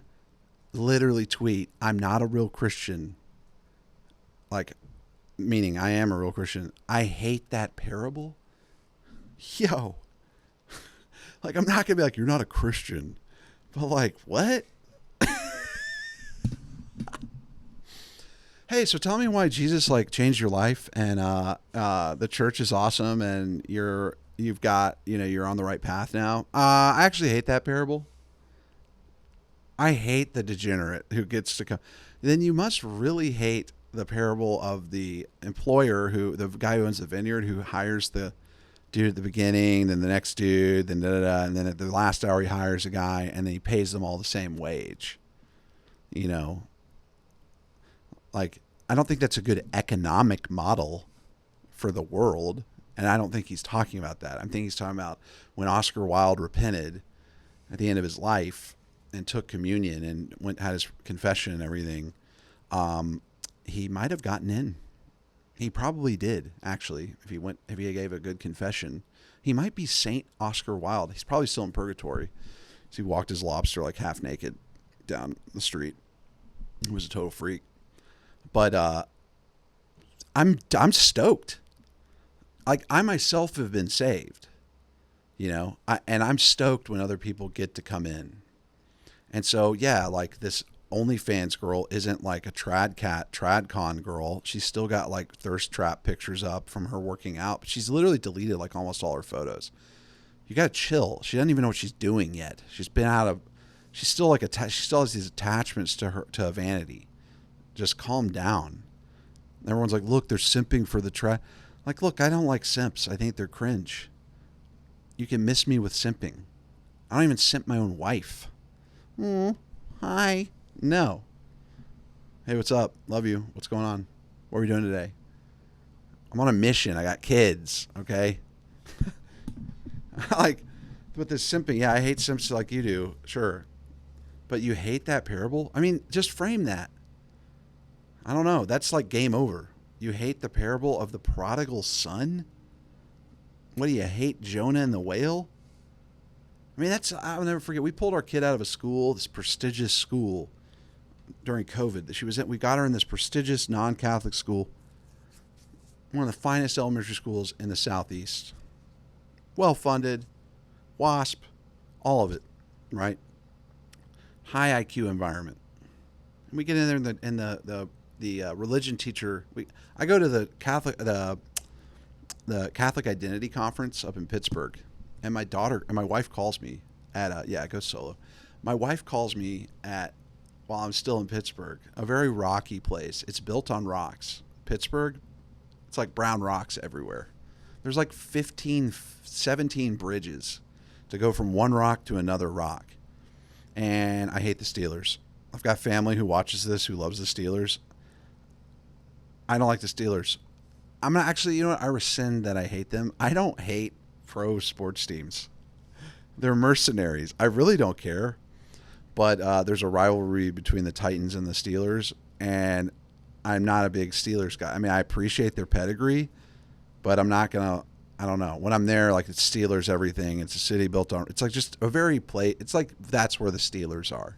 literally tweet, I'm not a real Christian, like, meaning I am a real Christian, I hate that parable? Yo. Like, I'm not gonna be like, you're not a Christian, but like, what? Hey, so tell me why Jesus like changed your life, and the church is awesome, and you've got, you're on the right path now. I actually hate that parable. I hate the degenerate who gets to come. Then you must really hate the parable of the employer the guy who owns the vineyard, who hires the dude at the beginning, then the next dude, then and then at the last hour he hires a guy, and then he pays them all the same wage. Like, I don't think that's a good economic model for the world, and I don't think he's talking about that. I think he's talking about when Oscar Wilde repented at the end of his life and took communion and had his confession and everything, he might have gotten in. He probably did, actually, if he gave a good confession. He might be Saint Oscar Wilde. He's probably still in purgatory. So he walked his lobster like half naked down the street. He was a total freak. But I'm stoked. Like, I myself have been saved, and I'm stoked when other people get to come in. And so, yeah, like, this OnlyFans girl isn't like a TradCon girl. She's still got like thirst trap pictures up from her working out, but she's literally deleted like almost all her photos. You got to chill. She doesn't even know what she's doing yet. She's still like she still has these attachments to vanity. Just calm down. Everyone's like, look, they're simping for the trad. Like, look, I don't like simps. I think they're cringe. You can miss me with simping. I don't even simp my own wife. Hi. No. Hey, what's up? Love you. What's going on? What are we doing today? I'm on a mission. I got kids. Okay. But this simping. Yeah, I hate simps like you do. Sure. But you hate that parable? I mean, just frame that. I don't know. That's like game over. You hate the parable of the prodigal son? What do you hate, Jonah and the whale? I mean, I'll never forget. We pulled our kid out of a school, this prestigious school, during COVID that she was in. We got her in this prestigious non-Catholic school, one of the finest elementary schools in the Southeast. Well funded, WASP, all of it, right? High IQ environment. And we get in there, and the religion teacher. I go to the Catholic Identity Conference up in Pittsburgh, and my wife calls me at I go solo. My wife calls me while I'm still in Pittsburgh, a very rocky place. It's built on rocks. Pittsburgh, it's like brown rocks everywhere. There's like 15, 17 bridges to go from one rock to another rock. And I hate the Steelers. I've got family who watches this who loves the Steelers. I don't like the Steelers. I'm not actually, you know what? I rescind that I hate them. I don't hate pro sports teams. They're mercenaries. I really don't care. But there's a rivalry between the Titans and the Steelers, and I'm not a big Steelers guy. I mean, I appreciate their pedigree, but I'm not going to, I don't know. When I'm there, like, it's Steelers everything. It's a city built on, it's like just a very it's like that's where the Steelers are,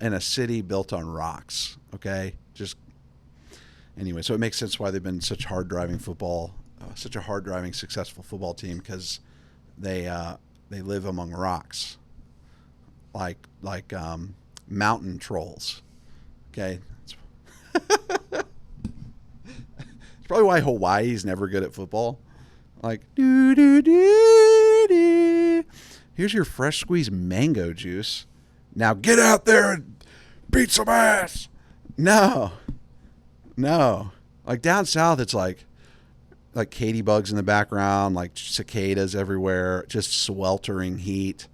in a city built on rocks, okay? Anyway, so it makes sense why they've been such hard-driving football, such a hard-driving, successful football team, because they live among rocks, like mountain trolls. Okay, it's probably why Hawaii's never good at football. Like, do do do do. Here's your fresh squeezed mango juice. Now get out there and beat some ass. No. Like down south, it's like Katy bugs in the background, like cicadas everywhere, just sweltering heat,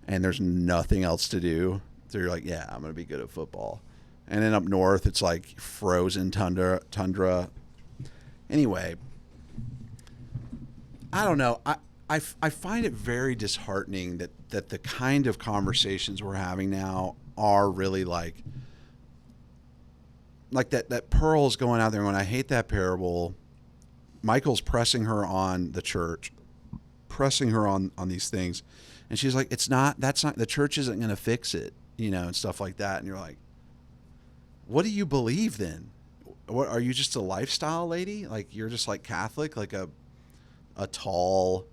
and there's nothing else to do. So you're like, yeah, I'm going to be good at football. And then up north, it's like frozen tundra. Anyway, I don't know. I find it very disheartening that the kind of conversations we're having now are really like that Pearl's going out there going, I hate that parable. Michael's pressing her on the church, pressing her on these things. And she's like, the church isn't going to fix it, and stuff like that. And you're like, what do you believe then? What, are you just a lifestyle lady? Like, you're just like Catholic, like a tall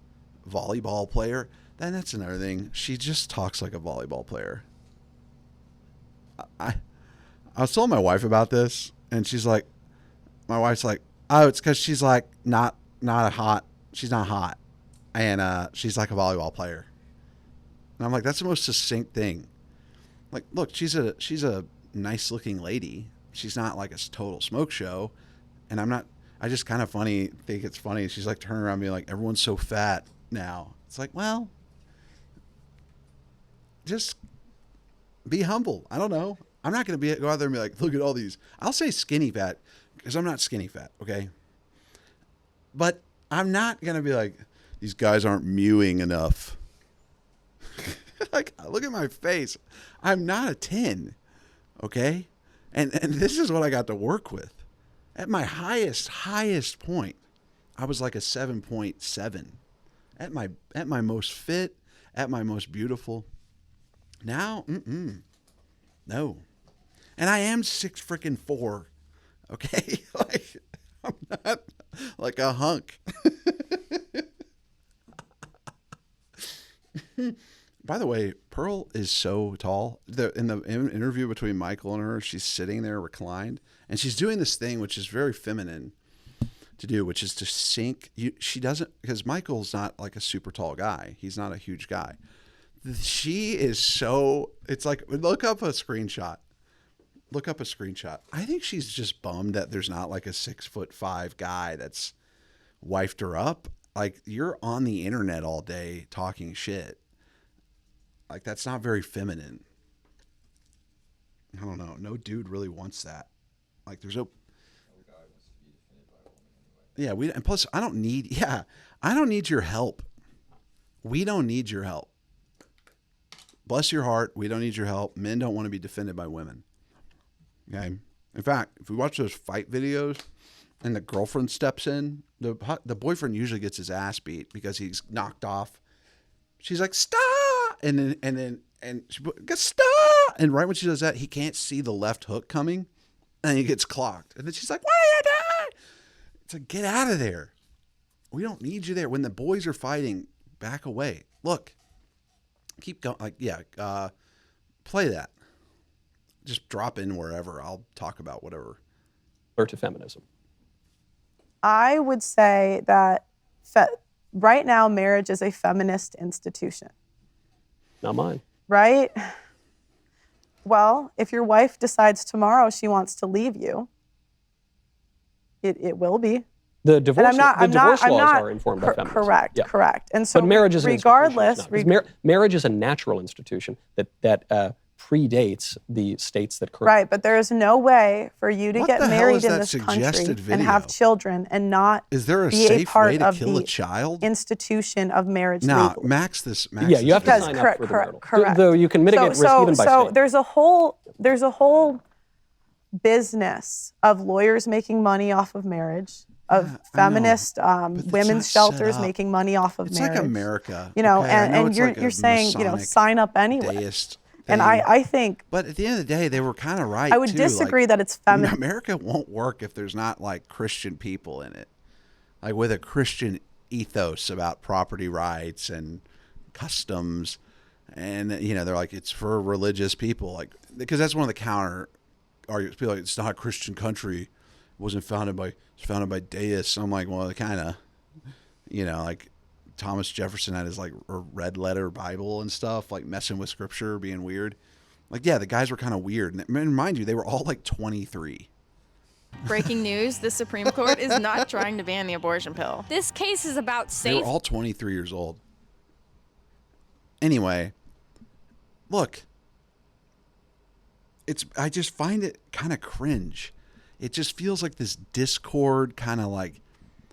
volleyball player? Then that's another thing. She just talks like a volleyball player. I was telling my wife about this, and my wife's like, oh, it's because she's like not hot. She's not hot, and she's like a volleyball player. And I'm like, that's the most succinct thing. Like, look, she's a nice looking lady. She's not like a total smoke show, and I just kind of think it's funny. She's like turning around and being like, everyone's so fat now. It's like, well, just be humble. I don't know. I'm not going to go out there and be like, look at all these. I'll say skinny fat because I'm not skinny fat, okay? But I'm not going to be like, these guys aren't mewing enough. Like, look at my face. I'm not a 10, okay? And this is what I got to work with. At my highest point, I was like a 7.7. At my most fit, at my most beautiful. Now, no. And I am 6'4", okay? Like, I'm not like a hunk. By the way, Pearl is so tall. In the interview between Michael and her, she's sitting there reclined, and she's doing this thing which is very feminine to do, which is to sink. She doesn't, because Michael's not like a super tall guy. He's not a huge guy. She is so, it's like, look up a screenshot. I think she's just bummed that there's not like a 6'5" guy that's wifed her up. Like, you're on the internet all day talking shit. Like, that's not very feminine. I don't know. No dude really wants that. Like, there's no guy wants to be defended by a woman anyway. Yeah, and plus I don't need your help. We don't need your help. Bless your heart. We don't need your help. Men don't want to be defended by women. Okay. In fact, if we watch those fight videos and the girlfriend steps in, the boyfriend usually gets his ass beat because he's knocked off. She's like, stop. And she goes, stop. And right when she does that, he can't see the left hook coming, and he gets clocked. And then she's like, "What are you doing?" It's like, get out of there. We don't need you there. When the boys are fighting, back away. Look, keep going. Like, play that. Just drop in wherever. I'll talk about whatever. Or to feminism. I would say that right now, marriage is a feminist institution. Not mine. Right? Well, if your wife decides tomorrow she wants to leave you, it will be. The divorce laws are informed by feminism. Correct, Yeah. correct. And so But marriage is regardless, marriage is a natural institution that predates the states that currently. Right, but there is no way for you to What get the hell married is in that this suggested country and have video? children and not Is there a be a safe part way to of kill the a child? institution of marriage Nah, legally. max this. Yeah, you have to Because sign up correct, for the correct, marital. correct. Though you can mitigate risk even by so staying. there's a whole business of lawyers making money off of marriage, of feminist it's not women's set shelters up. making money off of It's marriage. like America. You know, okay? I know and it's you're like a saying, Masonic sign up anyway. deist And thing. I think But at the end of the day, they were kind of right. I would too. disagree Like, that it's feminist. America won't work if there's not like Christian people in it, like with a Christian ethos about property rights and customs, and they're like it's for religious people, like because that's one of the counter arguments. People are like it's not a Christian country, it wasn't founded by deists. I'm like, well, kind of, like Thomas Jefferson had his like a red letter Bible and stuff, like messing with scripture, being weird. Like, yeah, the guys were kind of weird. And mind you, they were all like 23. Breaking news, the Supreme Court is not trying to ban the abortion pill. This case is about They were all 23 years old. Anyway, look, I just find it kind of cringe. It just feels like this discord, kind of like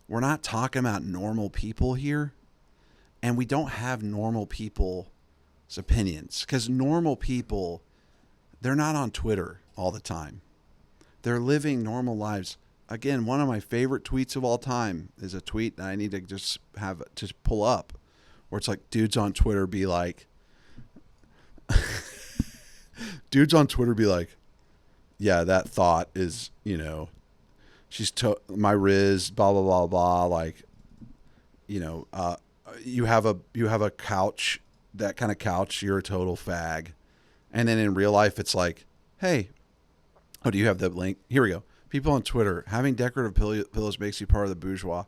we're not talking about normal people here, and we don't have normal people's opinions, because normal people, they're not on Twitter all the time. They're living normal lives. Again, one of my favorite tweets of all time is a tweet that I need to just pull up, where it's like dudes on Twitter be like, yeah, that thought is, she's my Riz, blah blah blah blah. Like, you have a couch, that kind of couch, you're a total fag. And then in real life, it's like, hey, do you have the link? Here we go. People on Twitter, having decorative pillows makes you part of the bourgeois.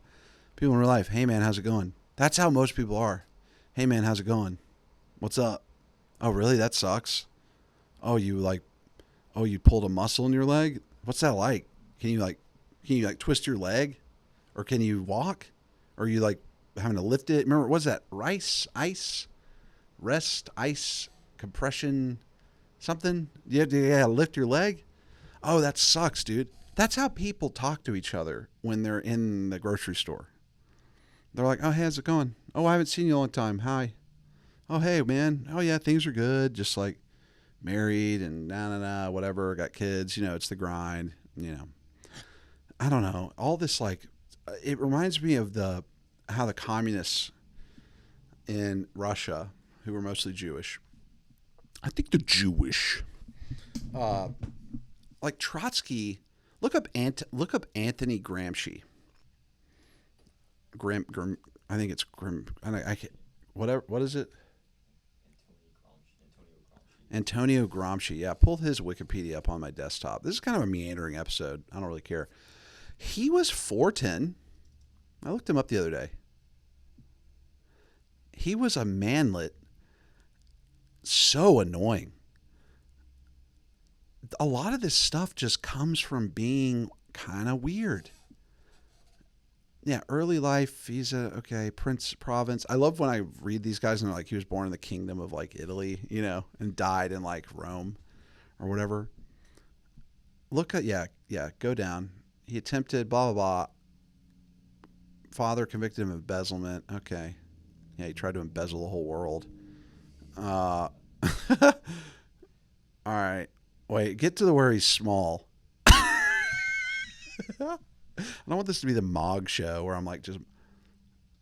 People in real life, hey man, how's it going? That's how most people are. Hey man, how's it going? What's up? Oh really? That sucks. Oh, you pulled a muscle in your leg? What's that like? Can you twist your leg? Or can you walk? Or are you like having to lift it? Remember, what's that? Ice, compression, something? You gotta lift your leg? Oh, that sucks, dude. That's how people talk to each other when they're in the grocery store. They're like, oh, hey, how's it going? Oh, I haven't seen you in a long time. Hi. Oh, hey, man. Oh, yeah, things are good. Just like married and whatever. Got kids. It's the grind. I don't know. All this, like, it reminds me of how the communists in Russia, who were mostly Jewish, I think they're Jewish, like Trotsky. Look up Anthony Gramsci. I think it's I can't, whatever. What is it? Antonio Gramsci. Yeah, pulled his Wikipedia up on my desktop. This is kind of a meandering episode. I don't really care. He was 4'10". I looked him up the other day. He was a manlet. So annoying. A lot of this stuff just comes from being kind of weird. Yeah, early life, he's Prince Province. I love when I read these guys and they're like, he was born in the kingdom of like Italy, and died in like Rome or whatever. Look at, go down. He attempted blah, blah, blah. Father convicted him of embezzlement. Okay. Yeah, he tried to embezzle the whole world. All right. Wait, get to where he's small. I don't want this to be the Mog show where I'm like just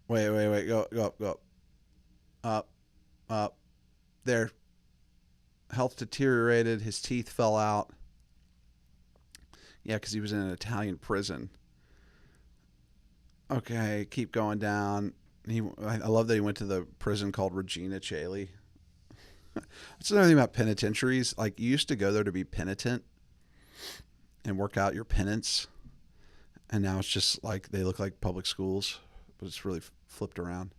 wait, go up. Up. There. health deteriorated. His teeth fell out. Yeah, because he was in an Italian prison. Okay, keep going down. I love that he went to the prison called Regina Coeli. That's another thing about penitentiaries. Like, you used to go there to be penitent and work out your penance. And now it's just like they look like public schools, but it's really flipped around.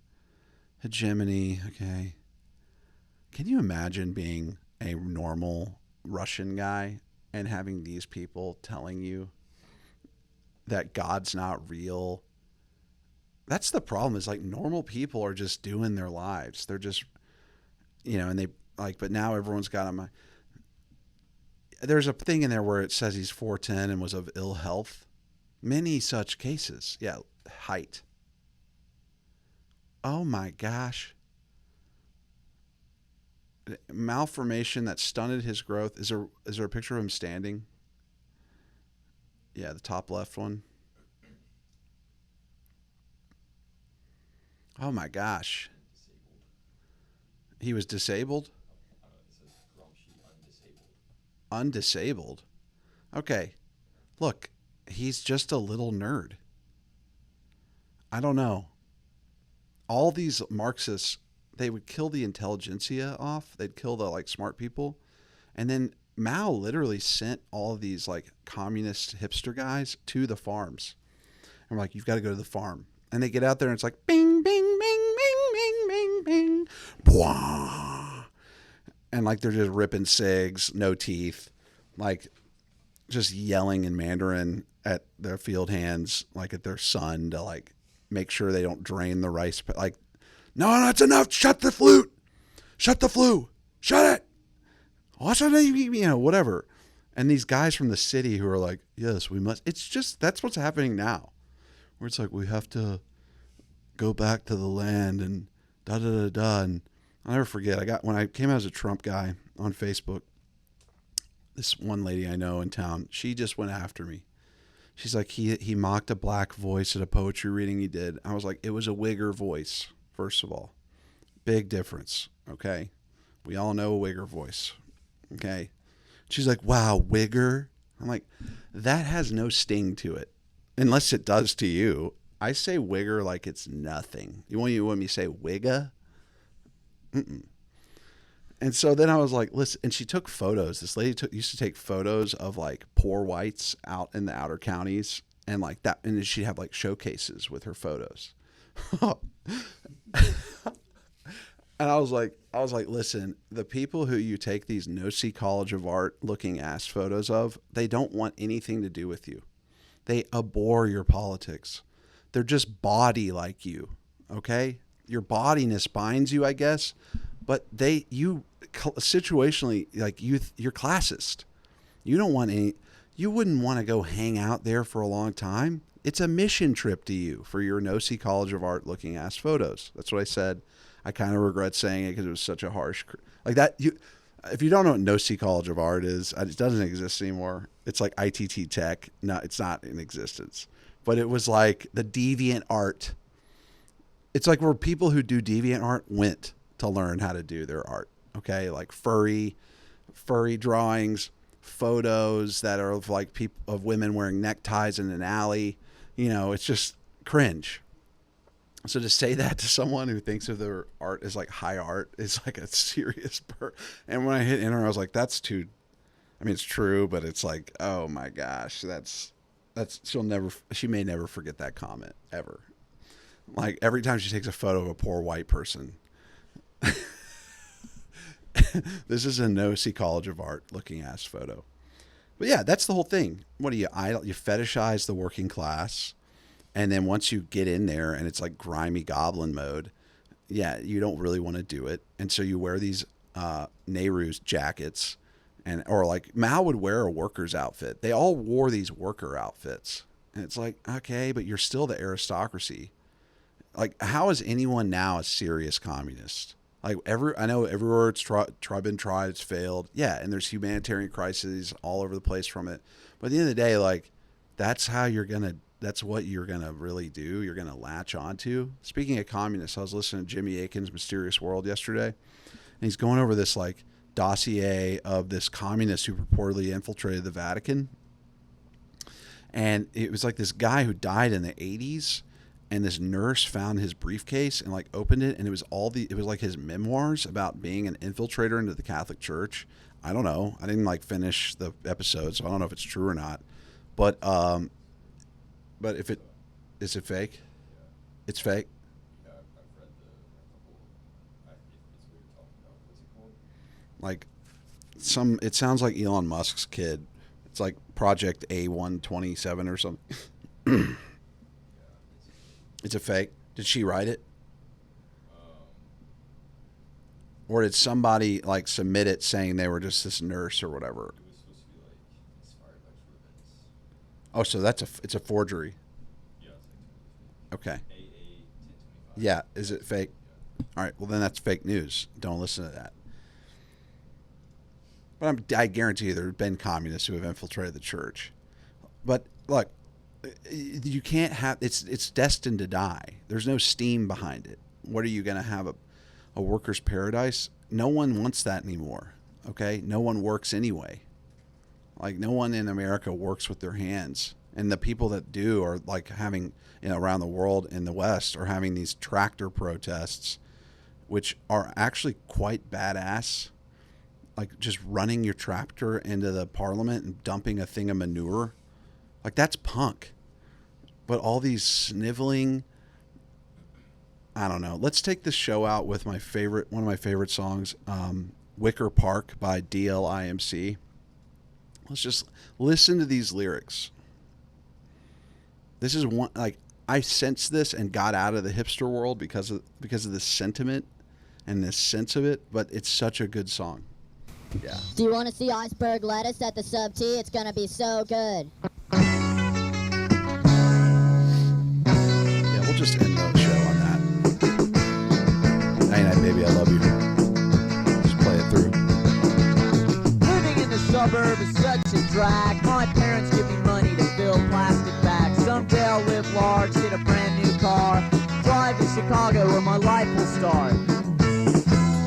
Hegemony, okay. Can you imagine being a normal Russian guy and having these people telling you that God's not real? That's the problem, is like normal people are just doing their lives. They're just, and they like, but now everyone's got them. There's a thing in there where it says he's 4'10" and was of ill health. Many such cases. Yeah, height. Oh my gosh. Malformation that stunted his growth. Is there a picture of him standing? Yeah, the top left one. Oh my gosh. He was disabled? Undisabled. Okay. Look, he's just a little nerd. I don't know. All these Marxists, they would kill the intelligentsia off. They'd kill the like smart people. And then Mao literally sent all of these like communist hipster guys to the farms. And we're like, you've got to go to the farm. And they get out there and it's like bing, bing, bing, bing, bing, bing, bing. Bwah. And like they're just ripping cigs, no teeth, like just yelling in Mandarin at their field hands, like at their son, to like make sure they don't drain the rice. Like, no, that's enough. Shut the flute. Shut the flue. Shut it. Whatever. And these guys from the city who are like, yes, we must. It's just, that's what's happening now. Where it's like, we have to go back to the land and da-da-da-da. And I'll never forget, when I came out as a Trump guy on Facebook, this one lady I know in town, she just went after me. She's like, he mocked a black voice at a poetry reading he did. I was like, it was a wigger voice, first of all. Big difference, okay? We all know a wigger voice, okay? She's like, wow, wigger? I'm like, that has no sting to it. Unless it does to you. I say wigger like it's nothing. You want me to say wigga? Mm-mm. And so then I was like, listen, and she took photos. This lady used to take photos of like poor whites out in the outer counties and like that. And then she'd have like showcases with her photos. And I was like, listen, the people who you take these no-see College of Art looking ass photos of, they don't want anything to do with you. They abhor your politics. They're just body like you, okay? Your bodiness binds you, I guess, but situationally, like you're classist. You wouldn't want to go hang out there for a long time. It's a mission trip to you for your no-see College of Art looking ass photos. That's what I said. I kind of regret saying it because it was such a harsh, like that. If you don't know what no-see College of Art is, it doesn't exist anymore. It's like ITT Tech. No, it's not in existence. But it was like the deviant art. It's like where people who do deviant art went to learn how to do their art. Okay, like furry drawings, photos that are of like of women wearing neckties in an alley. It's just cringe. So to say that to someone who thinks of their art as like high art is like a serious And when I hit enter, I was like, that's too, I mean, it's true, but it's like, oh my gosh, she may never forget that comment ever. Like every time she takes a photo of a poor white person, this is a no-see College of Art looking ass photo. But yeah, that's the whole thing. What do you fetishize the working class. And then once you get in there and it's like grimy goblin mode, yeah, you don't really want to do it. And so you wear these Nehru's jackets or like Mao would wear a worker's outfit. They all wore these worker outfits. And it's like, okay, but you're still the aristocracy. Like, how is anyone now a serious communist? Like I know everywhere it's been tried, it's failed. Yeah, and there's humanitarian crises all over the place from it. But at the end of the day, like that's what you're going to really do. You're going to latch onto. Speaking of communists, I was listening to Jimmy Akin's Mysterious World yesterday, and he's going over this like dossier of this communist who purportedly infiltrated the Vatican. And it was like this guy who died in the 80s, and this nurse found his briefcase and like opened it, and it was like his memoirs about being an infiltrator into the Catholic Church. I don't know. I didn't like finish the episode, so I don't know if it's true or not. But if it is it fake? It's fake. Yeah, I've read a couple. It's weird talking about what's it called? Like it sounds like Elon Musk's kid. It's like Project A127 or something. It's a fake. Did she write it? Or did somebody like submit it saying they were just this nurse or whatever? It was supposed to be like inspired by true events. Oh, so it's a forgery. Yeah, it's like Okay. AA 1025. Yeah, is it fake? All right, well then that's fake news. Don't listen to that. But I guarantee you there have been communists who have infiltrated the church. But look, you can't have it's destined to die. There's no steam behind it. What are you going to have a worker's paradise? No one wants that anymore. Okay? No one works anyway. Like no one in America works with their hands. And the people that do are like having, around the world in the West are having these tractor protests, which are actually quite badass. Like just running your tractor into the parliament and dumping a thing of manure. Like that's punk. But all these sniveling, I don't know. Let's take this show out with one of my favorite songs, Wicker Park by DLIMC. Let's just listen to these lyrics. This is one, like, I sensed this and got out of the hipster world because of this sentiment and this sense of it, but it's such a good song. Yeah. Do you want to see iceberg lettuce at the Sub T? It's gonna be so good. Yeah, we'll just end the show on that. Night night, baby, I love you. Just play it through. Living in the suburb is such a drag. My parents give me money to fill plastic bags. Someday I'll live large, get a brand new car, drive to Chicago where my life will start.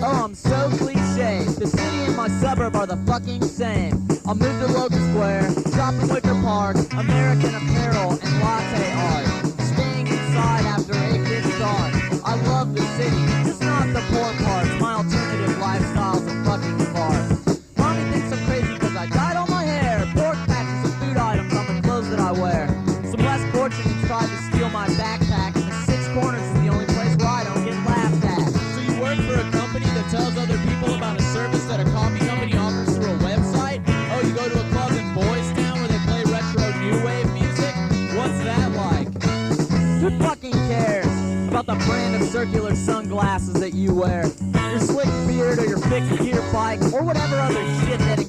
Oh, I'm so cliche. The city and my suburb are the fucking same. I'll move to Logan Square, shop in Wicker Park, American Apparel, and latte art. Staying inside after a good start. I love the city, just not the poor parts. My alternative lifestyle's a fucking farce. Mommy thinks I'm crazy because I dyed all my hair. Pork patches and food items on the clothes that I wear. Some less fortunates tried to steal my backpack, and the Six Corners is the only place where I don't get laughed at. So you work for a company that tells other people about a service that a coffee company offers through a website? Oh, you go to a club in Boys Town where they play retro new wave music? What's that like? Who fucking cares about the brand of circular sunglasses that you wear? Your slick beard or your fixed gear bike or whatever other shit that